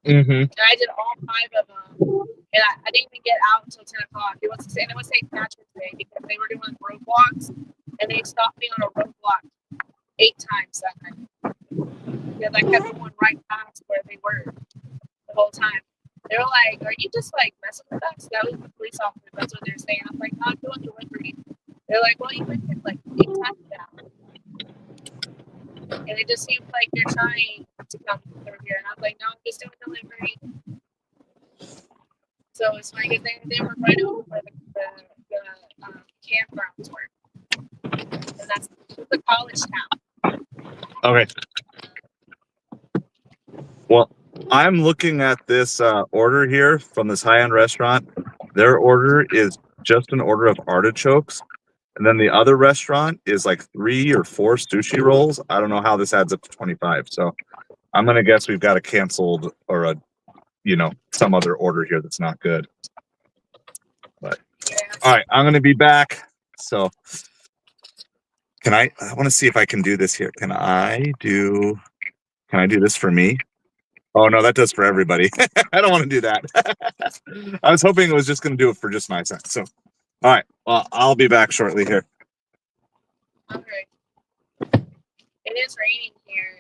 Mm-hmm. And I did all 5 of them, and I didn't even get out until 10 o'clock. It was St. Patrick's Day because they were doing roadblocks, and they stopped me on a roadblock 8 times that night. Because I kept going right past where they were the whole time. They were like, "Are you just like messing with us?" That was the police officer. That's what they're saying. I'm like, "I'm doing delivery." They're like, "Well, you went there like 8 times now." And it just seems like you're trying to come through here. And I was like, "No, I'm just doing delivery." So it's funny because they were right over where the campgrounds were. And that's the college town. Okay. Well, I'm looking at this order here from this high-end restaurant. Their order is just an order of artichokes. And then the other restaurant is like 3 or 4 sushi rolls. I don't know how this adds up to 25. So I'm going to guess we've got a canceled or some other order here that's not good. But all right, I'm going to be back. So I want to see if I can do this here. Can I do this for me? Oh no, that does for everybody. I don't want to do that. I was hoping it was just going to do it for just my son. So, all right. Well, I'll be back shortly here. Okay. It is raining here.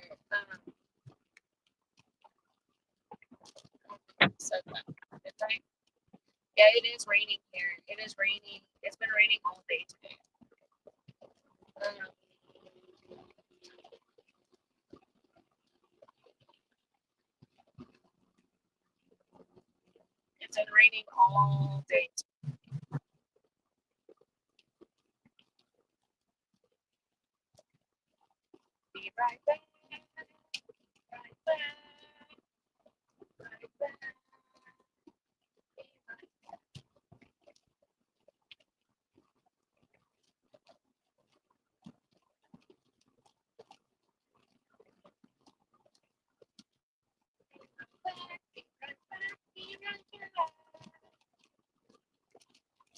Yeah, it is raining here. It is raining. It's been raining all day today. It's been raining all day today. Be right back. Right back. Right back. Be right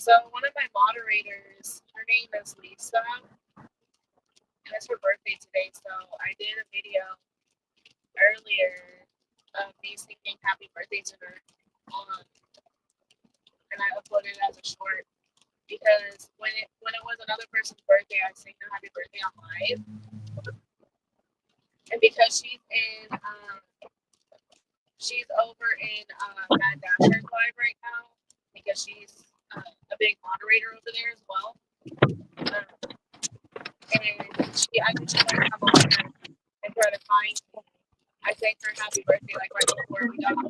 So one of my moderators, her name is Lisa, and it's her birthday today. So I did a video earlier of me singing happy birthday to her, and I uploaded it as a short because when it was another person's birthday, I sang her happy birthday on live, and because she's over in Mad Dasher's live right now because she's a big moderator over there as well. And I think she might come over and try to find me. I sang her happy birthday like right before we got on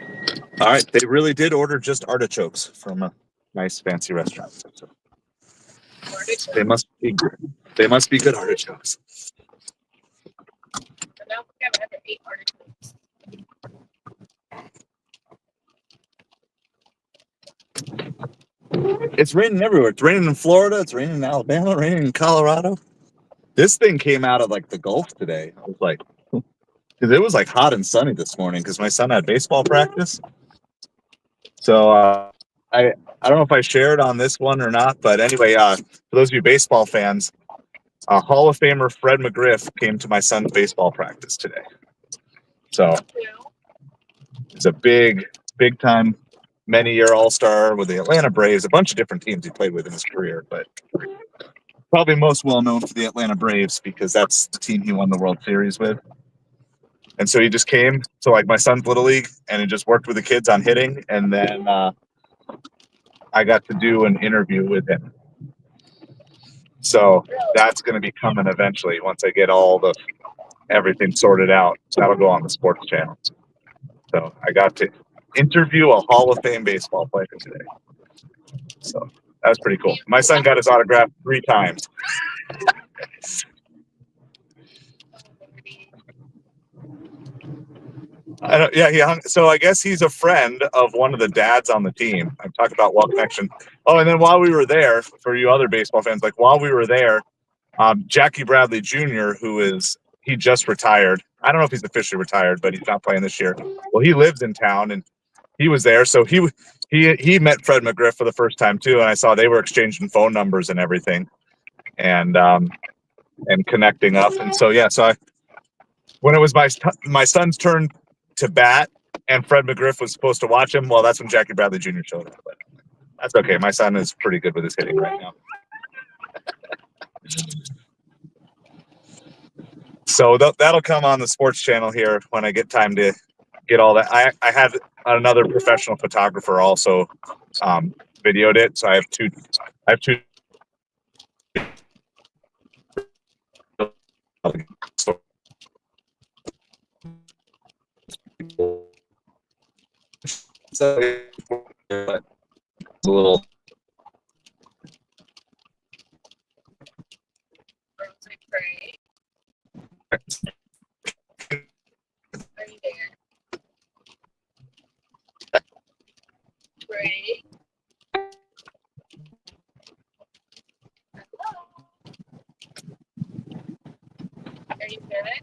live. All right, they really did order just artichokes from a nice fancy restaurant. So they must be good artichokes. I don't think I've ever ate artichokes. It's raining everywhere. It's raining in Florida. It's raining in Alabama. Raining in Colorado. This thing came out of like the Gulf today. I was like, because it was like hot and sunny this morning because my son had baseball practice. So I don't know if I shared on this one or not, but anyway, for those of you baseball fans, Hall of Famer Fred McGriff came to my son's baseball practice today. So he's a big time many-year All-Star with the Atlanta Braves, a bunch of different teams he played with in his career, but probably most well-known for the Atlanta Braves because that's the team he won the World Series with. And so he just came to like my son's Little League and he just worked with the kids on hitting. And then I got to do an interview with him. So that's going to be coming eventually once I get everything sorted out. That'll go on the sports channel. So I got to interview a Hall of Fame baseball player today. So that was pretty cool. My son got his autograph 3 times. So I guess he's a friend of one of the dads on the team. I'm talking about Well Connection. Oh, and then while we were there, for you other baseball fans, like while we were there, Jackie Bradley Jr., he just retired. I don't know if he's officially retired, but he's not playing this year. Well, he lives in town and he was there. So he met Fred McGriff for the first time too. And I saw they were exchanging phone numbers and everything and connecting up. And so, yeah, when it was my son's turn to bat and Fred McGriff was supposed to watch him, well, that's when Jackie Bradley Jr. showed up. But that's okay. My son is pretty good with his hitting right now. So that'll come on the sports channel here when I get time to get all that. I had another professional photographer also videoed it. So I have two. So a little. Are you there? Ray? Hello? Are you good?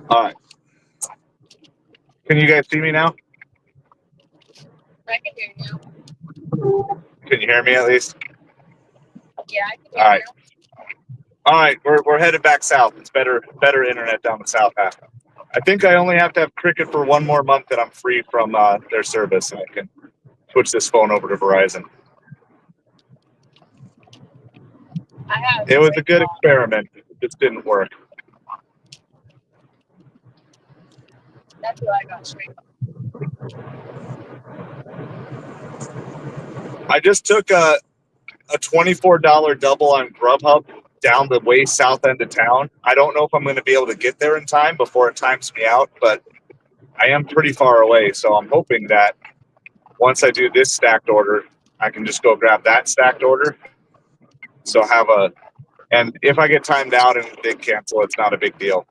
All right. Can you guys see me now? I can hear you. Can you hear me at least? Yeah, I can hear you. All right, we're headed back south. It's better internet down the south half. I think I only have to have Cricket for 1 more month that I'm free from their service, and I can switch this phone over to Verizon. It was a good experiment. It just didn't work. That's what I got straight. I just took a $24 double on Grubhub down the way south end of town. I don't know if I'm going to be able to get there in time before it times me out, but I am pretty far away, so I'm hoping that once I do this stacked order, I can just go grab that stacked order. So and if I get timed out and they cancel, it's not a big deal.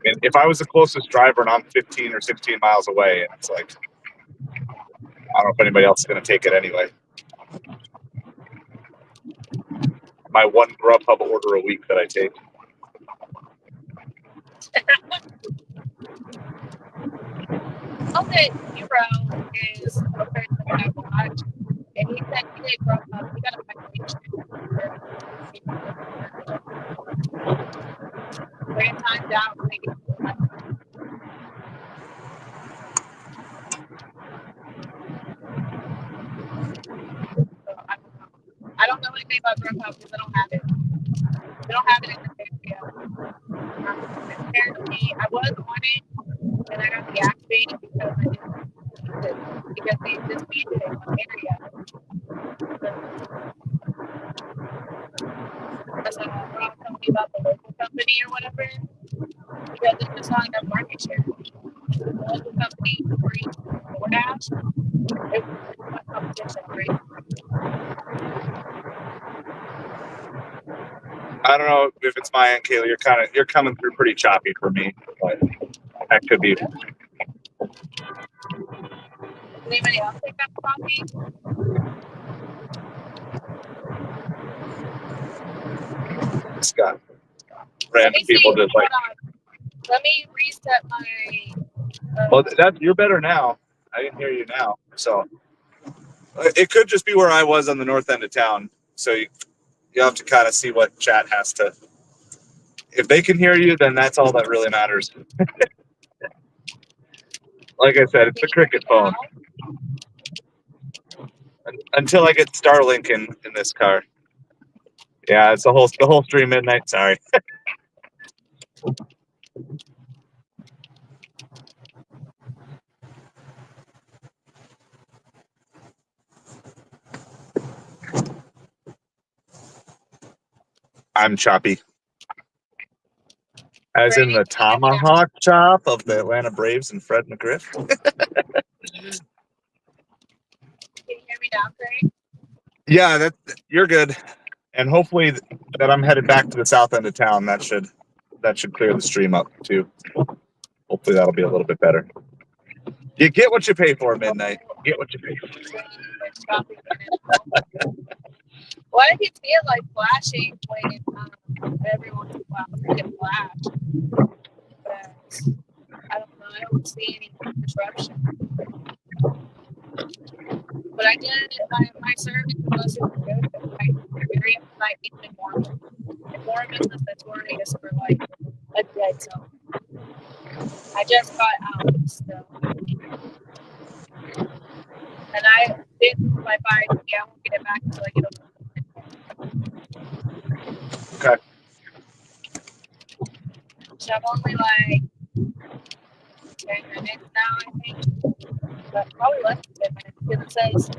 mean, if I was the closest driver and I'm 15 or 16 miles away, and it's like, I don't know if anybody else is going to take it anyway. My one Grubhub order a week that I take. Okay, Hero is a person that I watch, and he said he did Grubhub. He got a violation for they timed out when they get to the so I don't know anything about Grubhub because I don't have it. They don't have it in this area. Apparently, I was on it, and I got deactivated because I didn't use it because they disbanded it in one area. Because Rob told me about the local company or whatever, because it's just not enough market share. The local company, UberEats, DoorDash, it was much competition, right? I don't know if it's my end, Kaylee. You're coming through pretty choppy for me, but that could be. Does anybody else think that's coffee? Scott. Random people just like. Let me reset my. Well, you're better now. I can hear you now, so it could just be where I was on the north end of town. So you have to kind of see what chat has to. If they can hear you, then that's all that really matters. Like I said, it's a cricket phone. Until I get Starlink in this car. Yeah, it's the whole stream midnight. Sorry. I'm choppy. As in the tomahawk chop of the Atlanta Braves and Fred McGriff. Can you hear me now, Craig? Yeah, you're good. And hopefully that I'm headed back to the south end of town. That should clear the stream up too. Hopefully that'll be a little bit better. You get what you pay for, midnight. You get what you pay for. Why do you feel like flashing when every once in a while I get flash? But I don't know. I don't see any disruption. But I did my service was super good. My area might be normal. And Mormon is notorious for like a dead zone. I just got out still. And I did my 5G. I won't get it back until I get over. Okay. So I'm only like 10 minutes now, I think. But probably less than 10 minutes because it says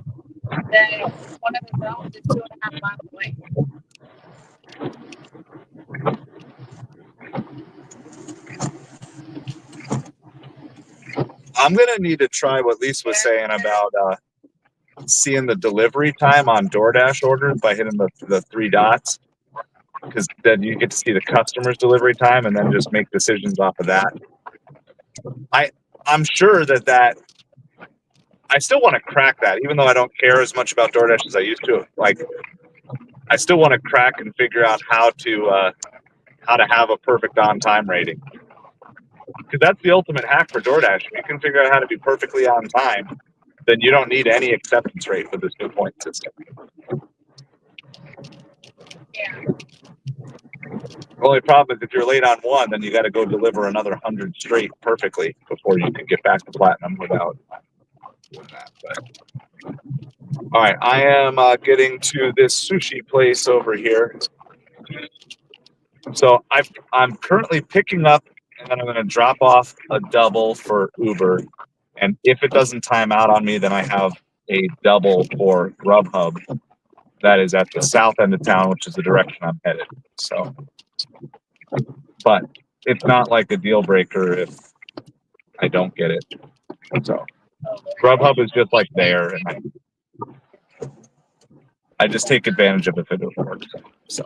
that one of the zones is 2.5 miles away. I'm gonna need to try what Lisa was saying about seeing the delivery time on DoorDash orders by hitting the three dots, because then you get to see the customer's delivery time and then just make decisions off of that. I'm sure that I still want to crack that, even though I don't care as much about DoorDash as I used to. Like, I still want to crack and figure out how to have a perfect on-time rating. Because that's the ultimate hack for DoorDash. If you can figure out how to be perfectly on time, then you don't need any acceptance rate for this new point system. Yeah. The only problem is if you're late on one, then you got to go deliver another 100 straight perfectly before you can get back to platinum without doing that. But, all right, I am getting to this sushi place over here. So I'm currently picking up, and then I'm going to drop off a double for Uber. And if it doesn't time out on me, then I have a double for Grubhub that is at the south end of town, which is the direction I'm headed. So, but it's not like a deal breaker if I don't get it. So Grubhub is just like there, and I just take advantage of it if it doesn't work. So.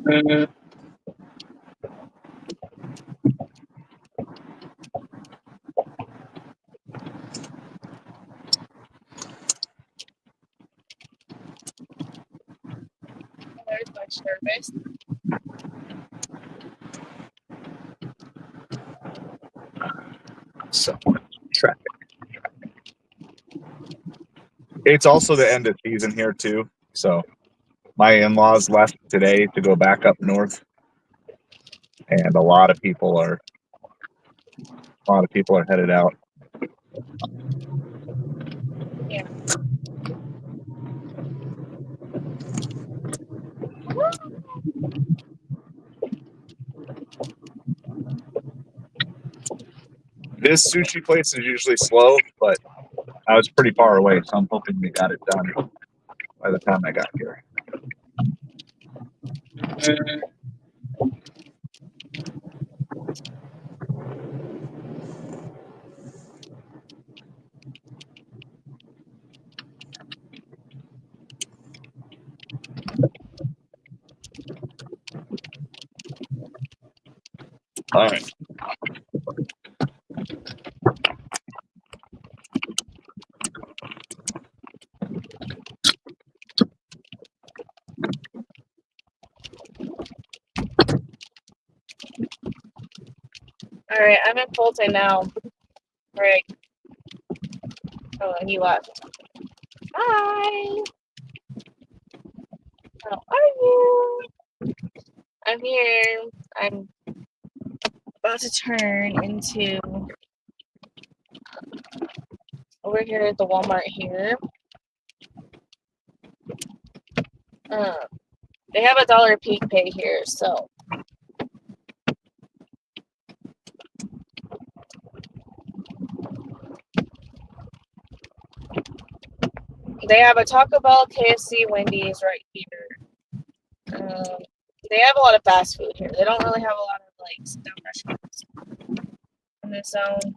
There's my service. So traffic. It's also the end of season here too. So my in-laws left today to go back up north, and a lot of people are headed out. Yeah. This sushi place is usually slow, but I was pretty far away, so I'm hoping we got it done by the time I got here. All right. All right, I'm in Fulton now. All right. Oh, and he left. Hi. How are you? I'm here. I'm about to turn into over here at the Walmart here. They have $1 peak pay here, so they have a Taco Bell, KFC, Wendy's right here. They have a lot of fast food here. They don't really have a lot of like sit-down restaurants in this zone.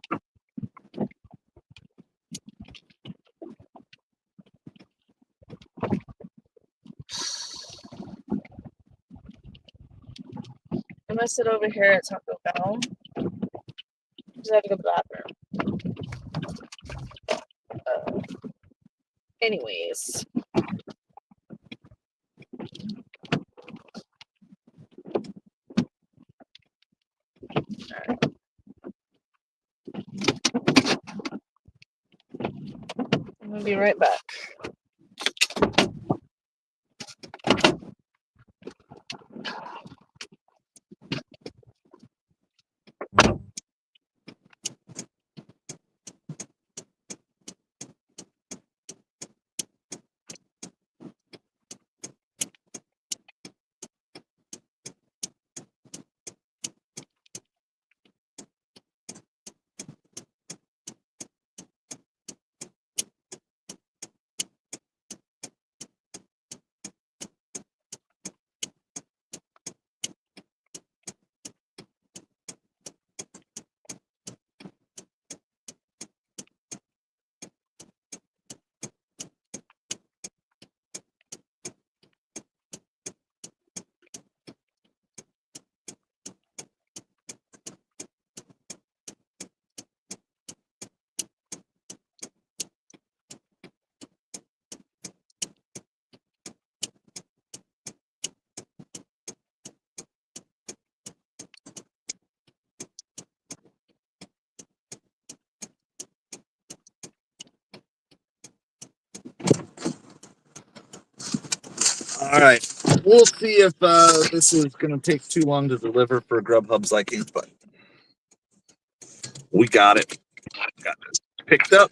I'm gonna sit over here at Taco Bell. Just have to go to the bathroom. Anyways. Alright. I'm gonna be right back. All right. We'll see if this is going to take too long to deliver for Grubhub's liking, but we got it. Got this picked up.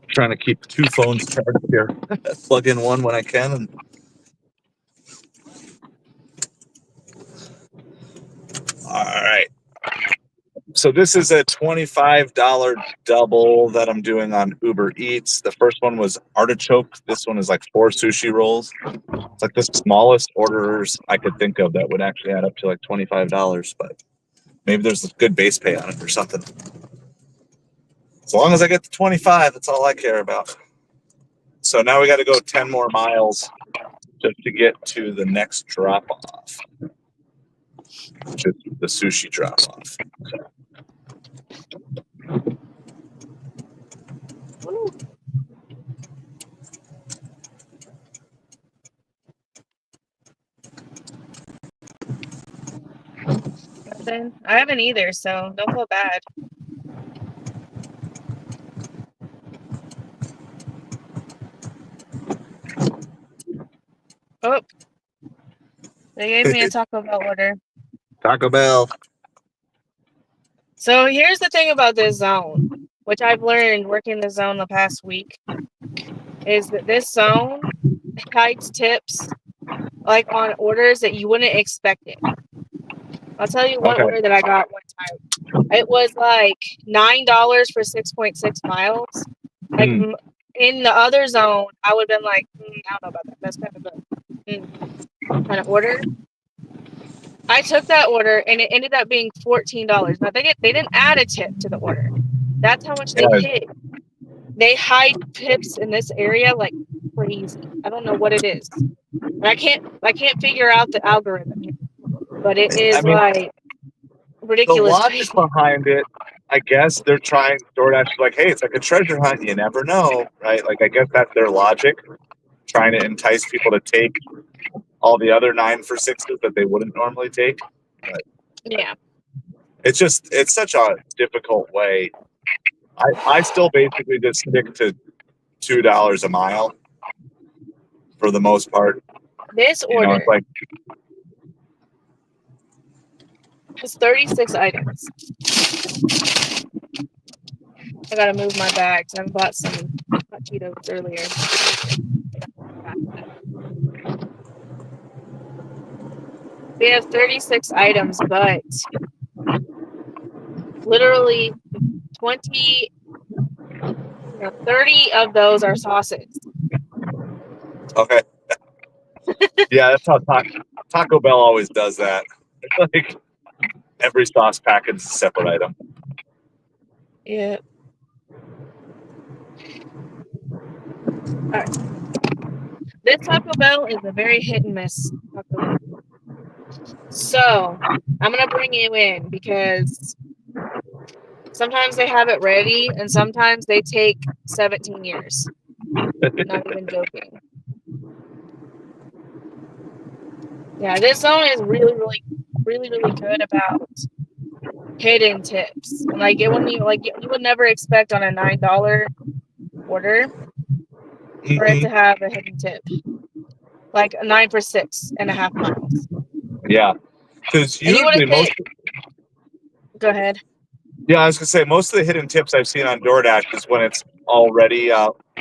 Trying to keep 2 phones charged here. Plug in one when I can. And all right. So this is a $25 double that I'm doing on Uber Eats. The first one was artichoke. This one is like 4 sushi rolls. It's like the smallest orders I could think of that would actually add up to like $25, but maybe there's a good base pay on it or something. As long as I get the 25, that's all I care about. So now we got to go 10 more miles just to get to the next drop off, which is the sushi drop off. Nothing. I haven't either, so don't feel bad. Oh, they gave me a Taco Bell order. Taco Bell. So here's the thing about this zone, which I've learned working the zone the past week, is that this zone hides tips like on orders that you wouldn't expect it. I'll tell you one order that I got one time. It was like $9 for 6.6 miles. Like in the other zone, I would have been like, I don't know about that. That's kind of a kind of order. I took that order and it ended up being $14. Now they didn't add a tip to the order. That's how much they hid. They hide tips in this area like crazy. I don't know what it is. And I can't figure out the algorithm here. But it is like ridiculous. The logic behind it, I guess they're trying, DoorDash is like, hey, it's like a treasure hunt. You never know, right? Like, I guess that's their logic, trying to entice people to take all the other 9 for $6s that they wouldn't normally take. But yeah. It's such a difficult way. I still basically just stick to $2 a mile for the most part. This order it's like it's 36 items. I gotta move my bags. I bought some hot Cheetos earlier. We have 36 items, but literally 30 of those are sauces. Okay. Yeah, that's how Taco Bell always does that. It's like every sauce package is a separate item. Yeah. All right. This Taco Bell is a very hit and miss Taco Bell. So I'm gonna bring you in because sometimes they have it ready and sometimes they take 17 years. Not even joking. Yeah, this zone is really good about hidden tips. And like you would never expect on a $9 order for it to have a hidden tip. Like a 9 for 6.5 miles. Yeah. Because usually Go ahead. Yeah, I was gonna say most of the hidden tips I've seen on DoorDash is when it's already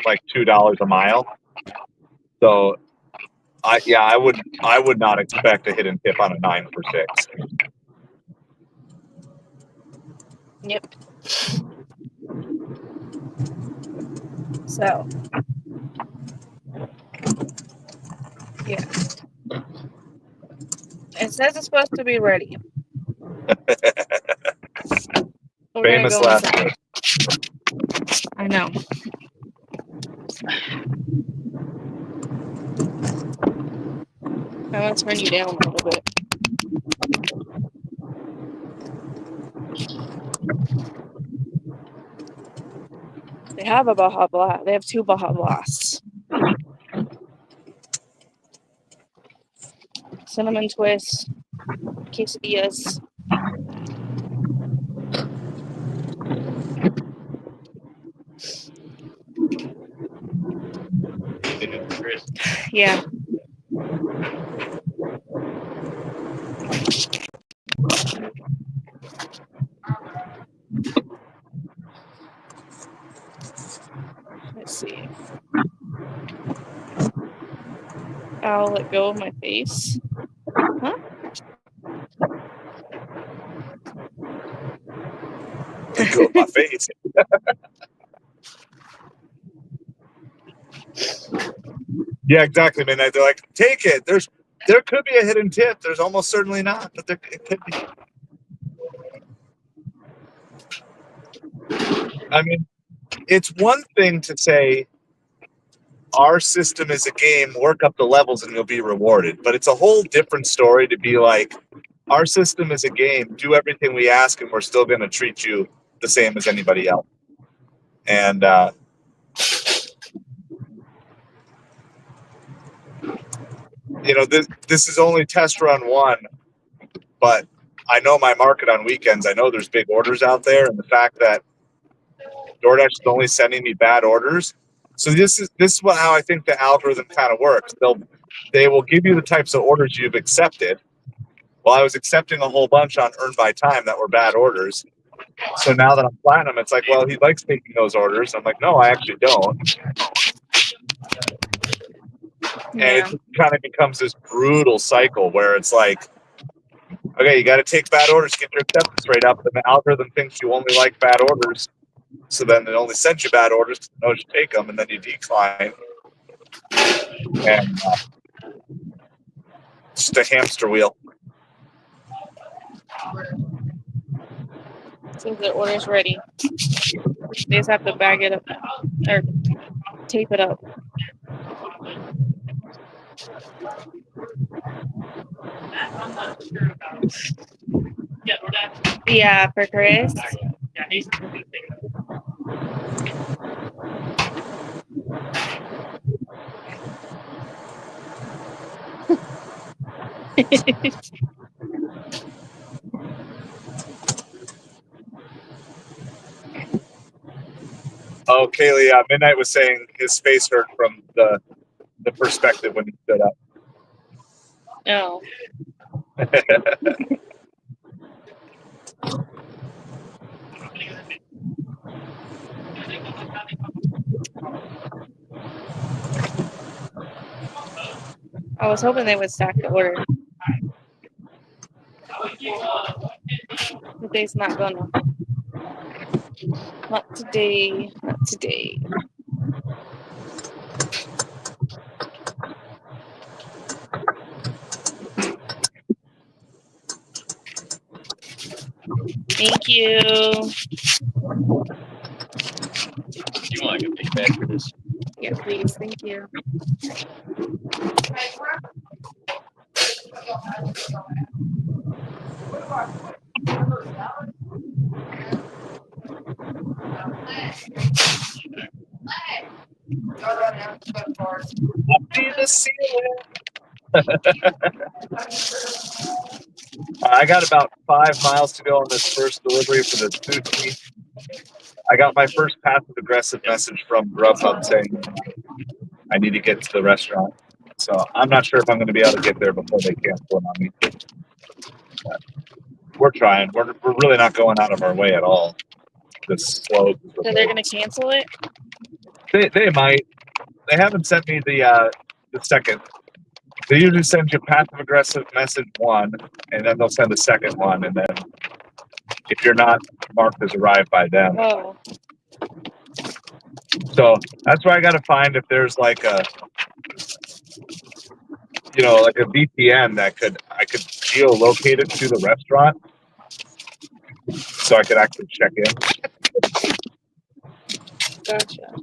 like $2 a mile. So I would not expect a hidden tip on a 9 for 6. Yep. So yeah. It says it's supposed to be ready. Famous last word. I know. I want to turn you down a little bit. They have a Baja Blast. They have 2 Baja Blasts. Cinnamon twist, quesadillas. Yeah. Let's see. I'll let go of my face. Huh? Let go of my face. Yeah, exactly, man. They're like, take it. There could be a hidden tip. There's almost certainly not, but it could be. I mean, it's one thing to say, our system is a game, work up the levels and you'll be rewarded. But it's a whole different story to be like, our system is a game, do everything we ask and we're still going to treat you the same as anybody else. And you know, this is only test run 1, but I know my market on weekends. I know there's big orders out there, and the fact that DoorDash is only sending me bad orders. So this is how I think the algorithm kind of works. They will give you the types of orders you've accepted. Well, I was accepting a whole bunch on Earn by Time that were bad orders. So now that I'm platinum, it's like, well, he likes taking those orders. I'm like, no, I actually don't. And it just kind of becomes this brutal cycle where it's like, okay, you got to take bad orders, get your acceptance rate up, and the algorithm thinks you only like bad orders. So then it only sends you bad orders to know you take them, and then you decline. And just a hamster wheel. Seems the order's ready. They just have to bag it up or tape it up. Yeah, for Chris. Oh, Kaylee, Midnight was saying his face hurt from the perspective when he stood up. No. I was hoping they would stack the order. But they's not gonna. Not today. Not today. Thank you. You want a big bag for this? Yeah, please. Thank you. See the ceiling. I got about 5 miles to go on this first delivery for the sushi. I got my first passive-aggressive message from Grubhub saying I need to get to the restaurant. So I'm not sure if I'm going to be able to get there before they cancel it on me. But we're trying. We're really not going out of our way at all. This slow. So they're gonna cancel it? They might. They haven't sent me the second. They usually send you passive-aggressive message 1, and then they'll send a second one, and then if you're not marked as arrived by them. Oh. So that's why I got to find if there's like a, you know, like a VPN that I could geolocate it to the restaurant, so I could actually check in. Gotcha.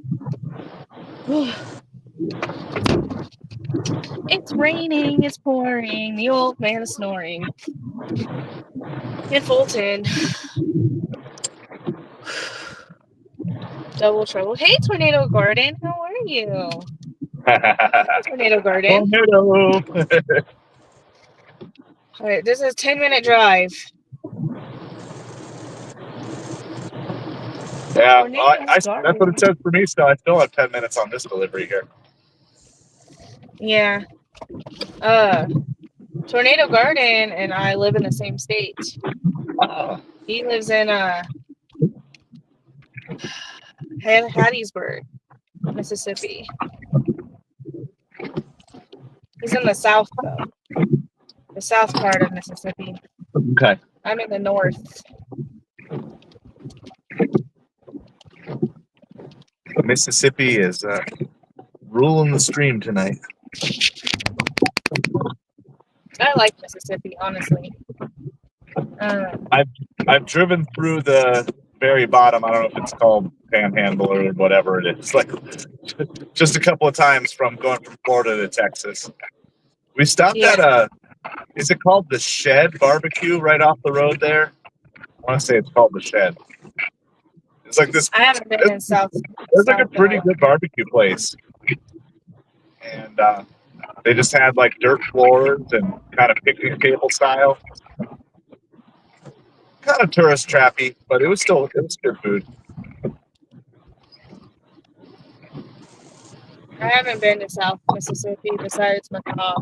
It's raining, it's pouring, the old man is snoring. In Fulton. Double trouble. Hey, Tornado Garden, how are you? Tornado Garden. Tornado. All right, this is a 10-minute drive. Yeah, well, that's what it says for me, so I still have 10 minutes on this delivery here. Yeah. Tornado Garden and I live in the same state. He lives in Hattiesburg, Mississippi. He's in the south, though. The south part of Mississippi. Okay. I'm in the north. Mississippi is ruling the stream tonight. I like Mississippi, honestly. I've driven through the very bottom. I don't know if it's called Panhandle or whatever it is. Like just a couple of times from going from Florida to Texas. We stopped Yeah. at is it called the Shed Barbecue right off the road there? I want to say it's called the Shed. It's like this. I haven't been in South. It's like a pretty South good barbecue place, and they just had like dirt floors and kind of picnic table style. Kind of tourist trappy, but it was good food. I haven't been to South Mississippi besides Macaw.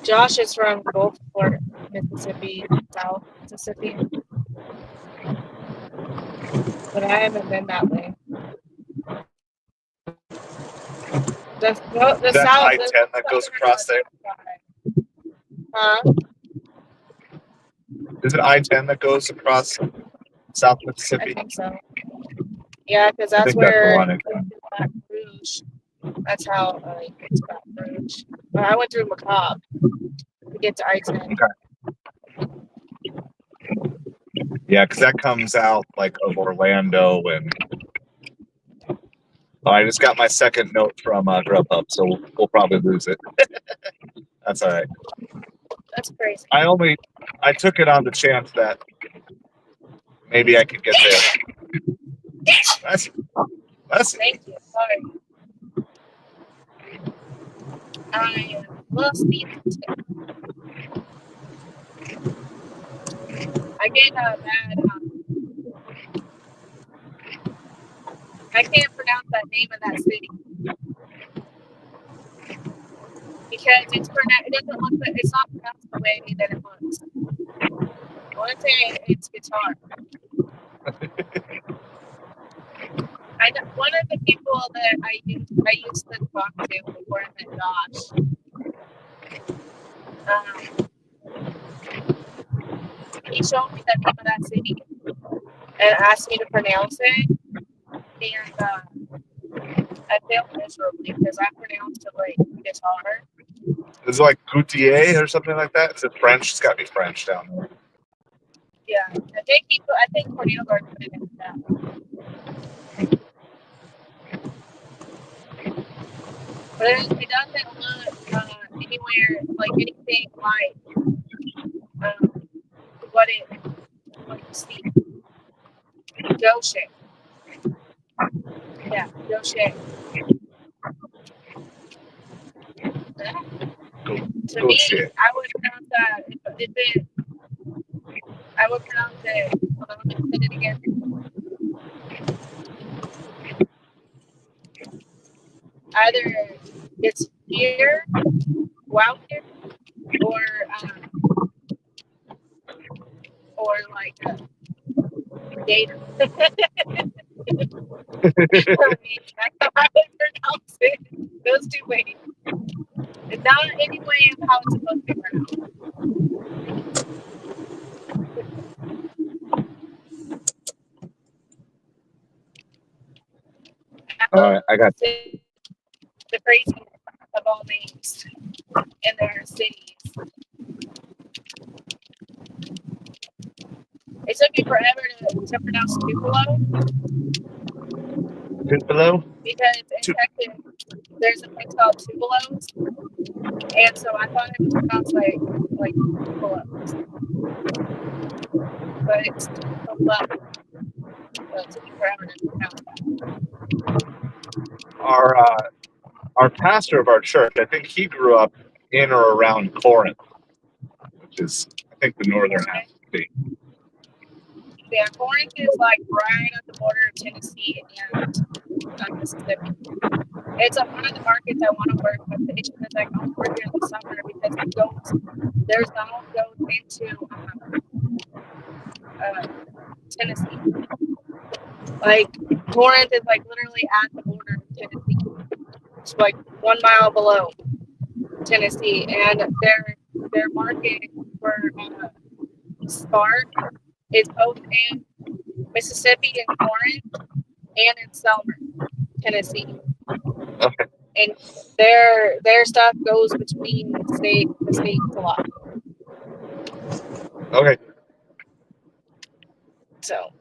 Josh is from Gulfport, Mississippi, South Mississippi. But I haven't been that way. The Is that South I-10 that goes across there? Huh? Is it I-10 that goes across South I Mississippi? think so. Yeah, because I that's think that's the where one. Baton Rouge. That's how it's Baton Rouge. But I went through Macaw to get to I-10. Yeah, because that comes out like of Orlando, and I just got my second note from Grubhub, so we'll probably lose it. That's all right. That's crazy. I took it on the chance that maybe I could get there. That's Thank you. Sorry. I love speed. I get bad. I can't pronounce that name of that city because it doesn't look. It's not pronounced the way that it looks. I want to say it's guitar. One of the people that I used to talk to before I met Josh. He showed me the name of that city and asked me to pronounce it, and I failed miserably because I pronounced it like guitar. Is it like Goutier or something like that? Is it French? It's got to be French down there. Yeah, I think Cornel Guard put it in that. But it doesn't look anywhere like anything like what it see. Goshen. Yeah, Goshen. To me, I would pronounce that if it. I would pronounce it. Hold on, let me say it again. Either it's here, wow here, or like a gator. For me, that's how I would pronounce it. Those two ways. It's not any way of how it's supposed to be pronounced. All right, I got the crazy of all names in their cities. It took me forever to pronounce Tupelo. Tupelo? Because in Texas, there's a place called Tupelos. And so I thought it was pronounced like Tupelos. But it's Tupelo. So it took me forever to pronounce that. Our pastor of our church, I think he grew up in or around Corinth, which is, I think, the northern half of the state. Yeah, Corinth is like right at the border of Tennessee and Mississippi. It's one of the markets I want to work with. The issue is I don't work here in the summer because there's no goes into Tennessee. Like Corinth is like literally at the border of Tennessee. It's like 1 mile below Tennessee, and their market for Spark is both in Mississippi and Corinth and in Selmer, Tennessee. Okay. And their stuff goes between the states a lot. Okay. So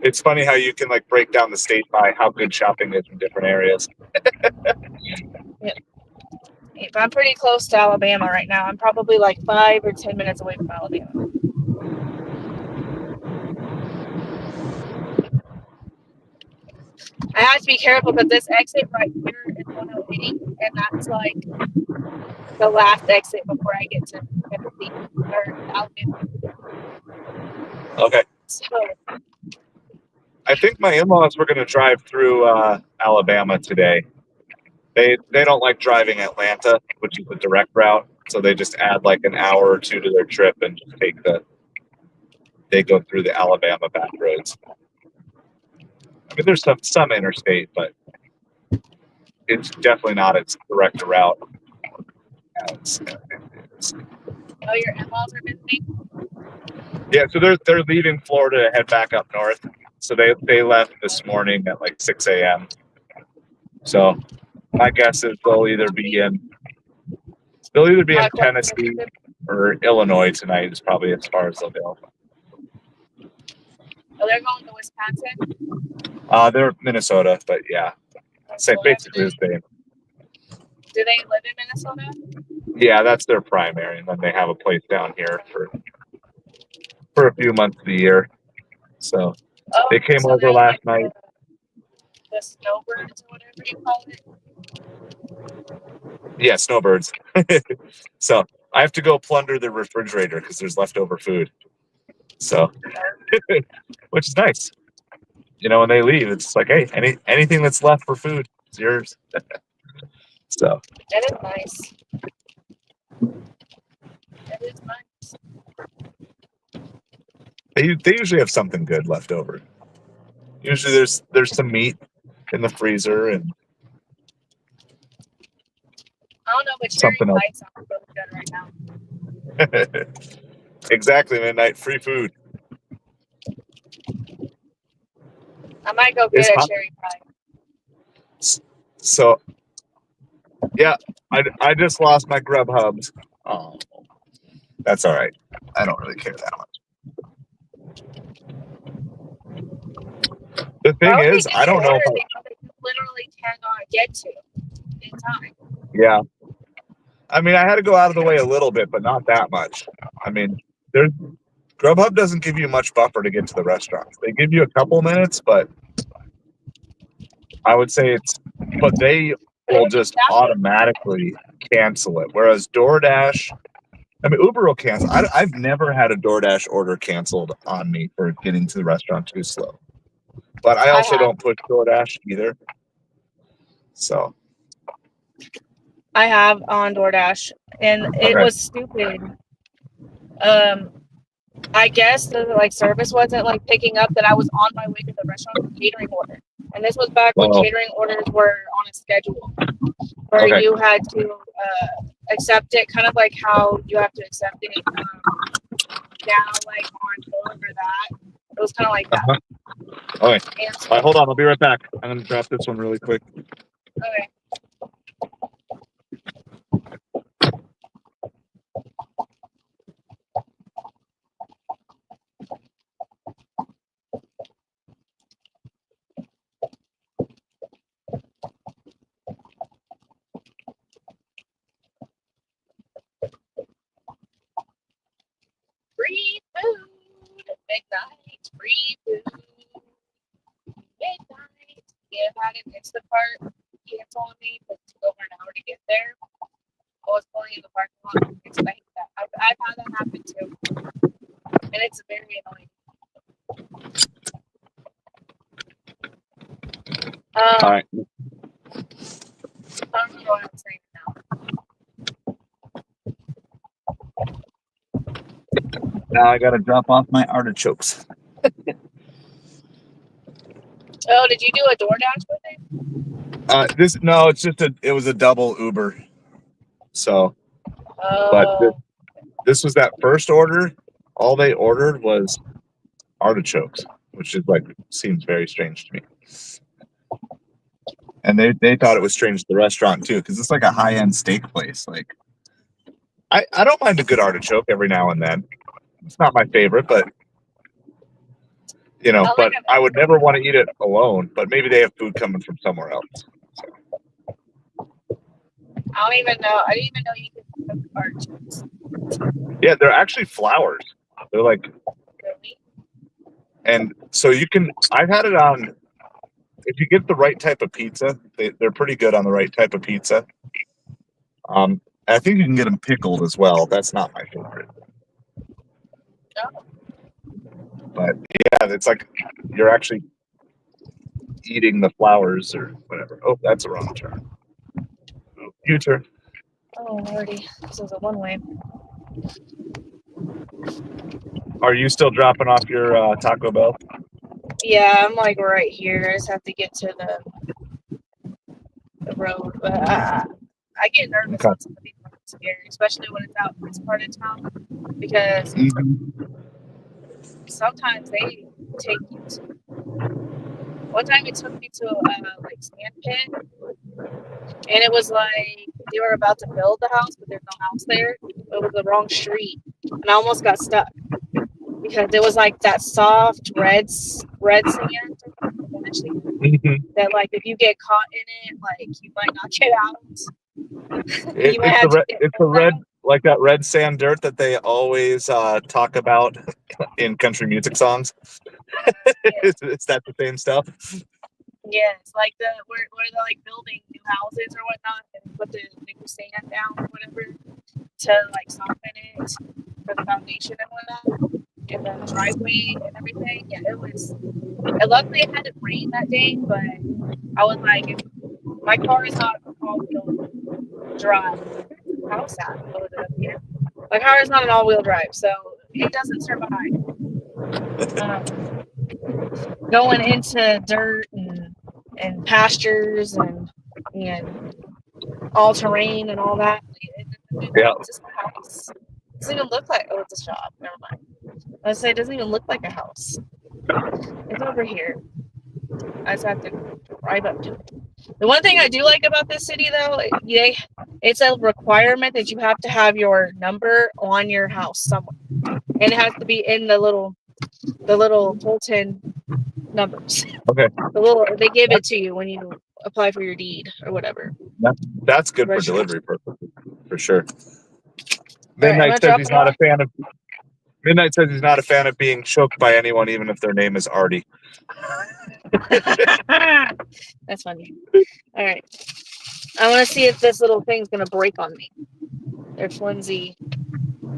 It's funny how you can like break down the state by how good shopping is in different areas. Yeah. I'm pretty close to Alabama right now. I'm probably like 5 or 10 minutes away from Alabama. I have to be careful because this exit right here is 108, and that's like the last exit before I get to Tennessee or Alabama. Okay. So, I think my in-laws were going to drive through Alabama today. They don't like driving Atlanta, which is the direct route, so they just add like an hour or two to their trip and just they go through the Alabama back roads. I mean, there's some interstate, but it's definitely not its direct route. oh, your in-laws are visiting? Yeah, so they're leaving Florida to head back up north. So they left this morning at like 6 a.m. So my guess is they'll either be in Tennessee or Illinois tonight. Is probably as far as they'll go. Oh, they're going to Wisconsin? They're Minnesota, but yeah, basically the same. Do they live in Minnesota? Yeah, that's their primary, and then they have a place down here for a few months of the year. So they came over last night. The snowbirds or whatever you call it. Yeah, snowbirds. So I have to go plunder the refrigerator because there's leftover food. So, which is nice. You know, when they leave, it's like, hey, anything that's left for food is yours. So that is nice. That is nice. They usually have something good left over. Usually there's some meat in the freezer and I don't know, but cherry pie sounds really good right now. Exactly, midnight free food. I might go get a cherry pie. So yeah, I just lost my Grubhubs. Oh, that's all right. I don't really care that much. The thing is, I don't know. They literally cannot get to in time. Yeah. I mean, I had to go out of the way a little bit, but not that much. I mean, Grubhub doesn't give you much buffer to get to the restaurants. They give you a couple minutes, but I would say but they will just automatically cancel it. Whereas DoorDash, I mean, Uber will cancel. I've never had a DoorDash order canceled on me for getting to the restaurant too slow. But I also don't push DoorDash either. So I have on DoorDash, and it was stupid. I guess the service wasn't picking up that I was on my way to the restaurant with catering order, and this was back when catering orders were on a schedule where you had to accept it, kind of like how you have to accept it now, like on phone or that. It was kind of like that. Okay. All right, hold on. I'll be right back. I'm gonna drop this one really quick. Okay. Free food, midnight, free food, midnight. Yeah, I had an Instacart cancel on me, but it took over an hour to get there. I was pulling in the parking lot and expecting that. I've had that happen too, and it's very annoying. All right. I don't know what I'm saying now. Now I gotta drop off my artichokes. Oh, did you do a DoorDash with it? It was a double Uber. So, Oh. but this was that first order. All they ordered was artichokes, which is seems very strange to me. And they thought it was strange to the restaurant too, because it's like a high-end steak place. I don't mind a good artichoke every now and then. It's not my favorite, but You know, Oh, but like I would never want to eat it alone. But maybe they have food coming from somewhere else. I don't even know. I didn't even know you could cook artichokes. Yeah, they're actually flowers. They're like, Really? and so you can. I've had it on. If you get the right type of pizza, they're pretty good on the right type of pizza. I think you can get them pickled as well. That's not my favorite. Oh. But yeah, it's like you're actually eating the flowers or whatever. Oh, that's a wrong turn. Oh, U-turn. Oh, lordy. This is a one-way. Are you still dropping off your Taco Bell? Yeah, I'm like right here. I just have to get to the road. But I get nervous on some of these roads here, especially when it's out in this part of town, because sometimes they take you to. One time it took me to like sand pit, and it was like they were about to build the house, but there's no house there. It was the wrong street, and I almost got stuck because it was like that soft red sand. That like if you get caught in it, like you might not get out. It's the red, like that red sand dirt that they always talk about in country music songs. Yeah. It's that the same stuff. Yeah, it's like where they're like building new houses or whatnot, and put the new sand down or whatever to like soften it for the foundation and whatnot, and the driveway and everything. Yeah, it was. And luckily, it hadn't rained that day, but I was like, if my car is not all-wheel drive. House at loaded up here. My car is not an all-wheel drive, so it doesn't survive. Going into dirt and pastures and all terrain and all that. Yeah. It's just a house. It doesn't even look like it's a shop. Never mind. I say it doesn't even look like a house. It's over here. I just have to drive up to it. The one thing I do like about this city, though, it's a requirement that you have to have your number on your house somewhere, and it has to be in the little Fulton numbers. Okay. They give it to you when you apply for your deed or whatever. That's good for delivery purposes, for sure. Midnight says he's not a fan of. Midnight says he's not a fan of being choked by anyone, even if their name is Artie. That's funny. All right, I want to see if this little thing's gonna break on me. Their flimsy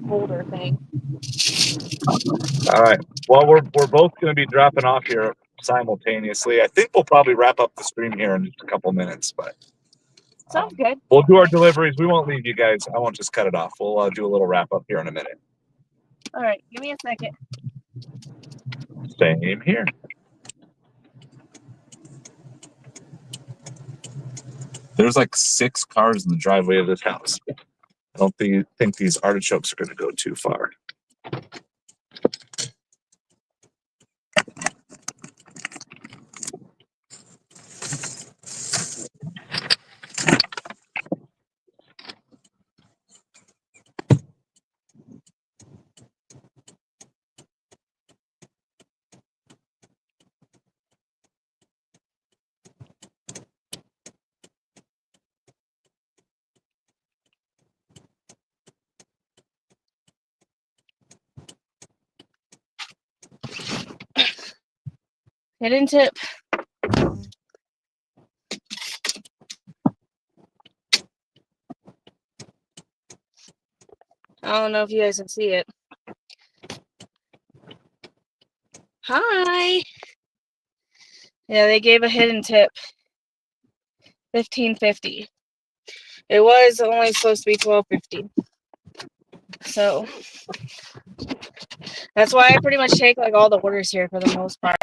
holder thing. All right. Well, we're both going to be dropping off here simultaneously. I think we'll probably wrap up the stream here in just a couple minutes, but sounds good. We'll do our deliveries. We won't leave you guys. I won't just cut it off. We'll do a little wrap up here in a minute. All right, give me a second. Same here. There's like 6 cars in the driveway of this house. I don't think these artichokes are going to go too far. Hidden tip. I don't know if you guys can see it. Hi. Yeah, they gave a hidden tip. $15.50. It was only supposed to be $12.50. So that's why I pretty much take like all the orders here for the most part.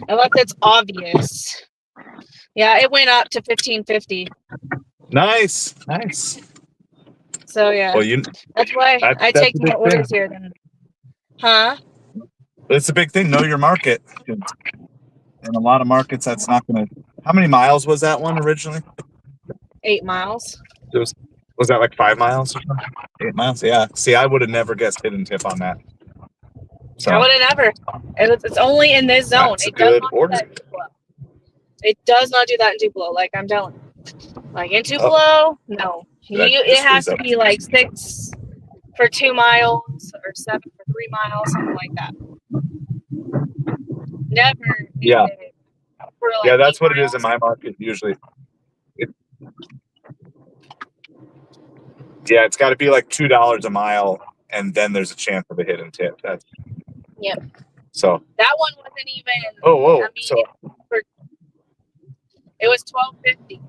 Unless it's obvious. Yeah, it went up to $15.50. Nice. So yeah, well, that's why I take more orders here than. Huh? It's a big thing. Know your market. In a lot of markets, that's not going to. How many miles was that one originally? 8 miles. Was that like 5 miles or something? 8 miles. Yeah. See, I would have never guessed hidden tip on that. I would have never. It's only in this zone. That's a It does good not order. do that in Tupelo. It does not do that in Tupelo. Like I'm telling you. Like in Tupelo, no. It has to be like 6 for 2 miles or 7 for 3 miles, something like that. Never. Yeah. For like Yeah, that's 8 what miles. it is in my market usually. Yeah, it's got to be like $2 a mile, and then there's a chance of a hidden tip. That's Yep. so. That one wasn't even. Oh, whoa! I mean, it was $12.50.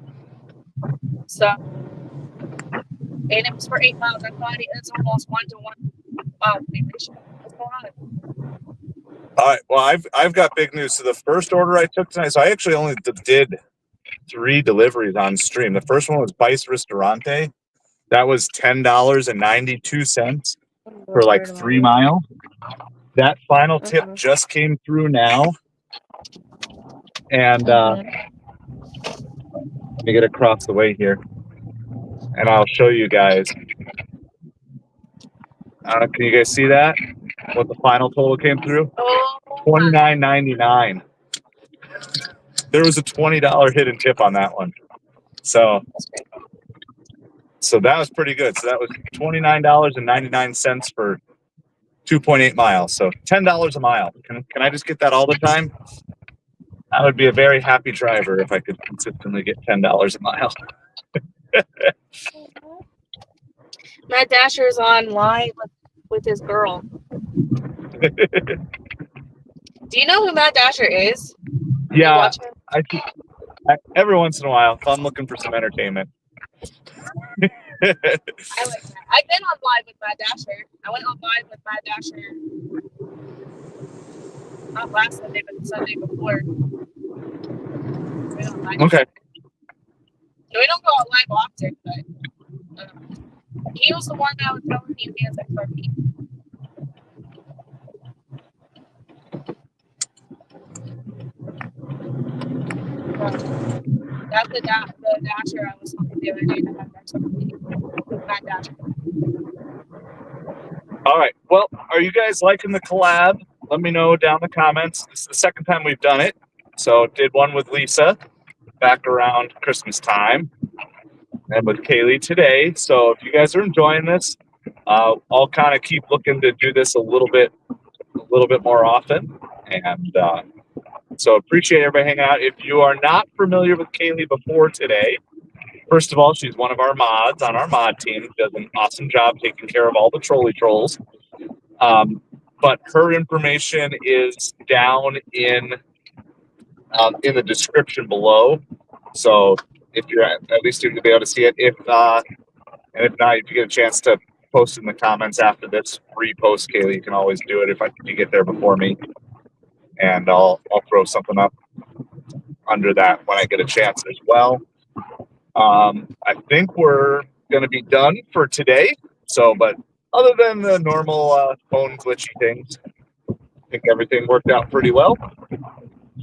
So, and it was for 8 miles. I thought it's almost 1-to-1 ratio. What's going on? All right. Well, I've got big news. So the first order I took tonight. So I actually only did 3 deliveries on stream. The first one was Bice Ristorante. That was $10.92 for like 3 miles. That final tip just came through now. And let me get across the way here, and I'll show you guys. I don't know, can you guys see that? What the final total came through? $29.99. There was a $20 hidden tip on that one. So that was pretty good. So that was $29.99 for 2.8 miles. So $10 a mile. Can I just get that all the time? I would be a very happy driver if I could consistently get $10 a mile. Matt Dasher's online with his girl. Do you know who Matt Dasher is? Yeah, I every once in a while, if I'm looking for some entertainment. I like that. I've been on live with Matt Dasher. I went on live with Matt Dasher not last Sunday, but the Sunday before. Okay. We don't go on live often, but he was the one that was telling me he has XRP. That's the Dasher I was talking the other day that had XRP. Matt Dasher. All right. Well, are you guys liking the collab? Let me know down in the comments. This is the second time we've done it. So did one with Lisa back around Christmas time, and with Kaylee today. So if you guys are enjoying this, I'll kind of keep looking to do this a little bit more often. And so appreciate everybody hanging out. If you are not familiar with Kaylee before today, first of all, she's one of our mods on our mod team. Does an awesome job taking care of all the trolley trolls. But her information is down in the description below. So if you're at least you'll be able to see it. If not, if you get a chance to post in the comments after this, repost Kaylee. You can always do it if you get there before me, and I'll throw something up under that when I get a chance as well. I think we're going to be done for today. So, but other than the normal phone glitchy things, I think everything worked out pretty well.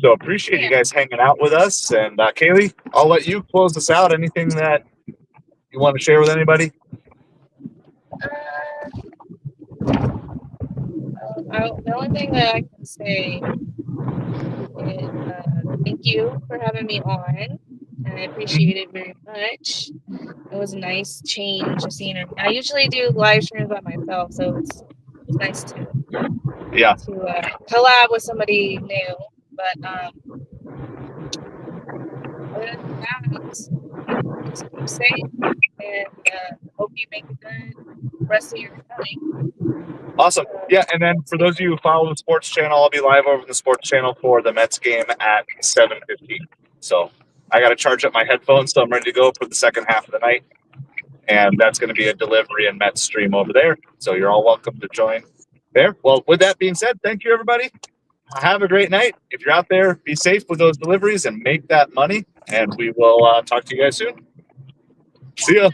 So appreciate you guys hanging out with us. And Kaylee, I'll let you close us out. Anything that you want to share with anybody? The only thing that I can say is thank you for having me on. I appreciate it very much. It was a nice change of scenery. I usually do live streams by myself, so it's nice to collab with somebody new. But other than that, just keep safe and hope you make a good rest of your night. Awesome. Yeah, and then for those of you who follow the sports channel, I'll be live over the sports channel for the Mets game at 7:15. So I got to charge up my headphones, so I'm ready to go for the second half of the night. And that's going to be a delivery and Mets stream over there. So you're all welcome to join there. Well, with that being said, thank you, everybody. Have a great night. If you're out there, be safe with those deliveries and make that money. And we will talk to you guys soon. See ya.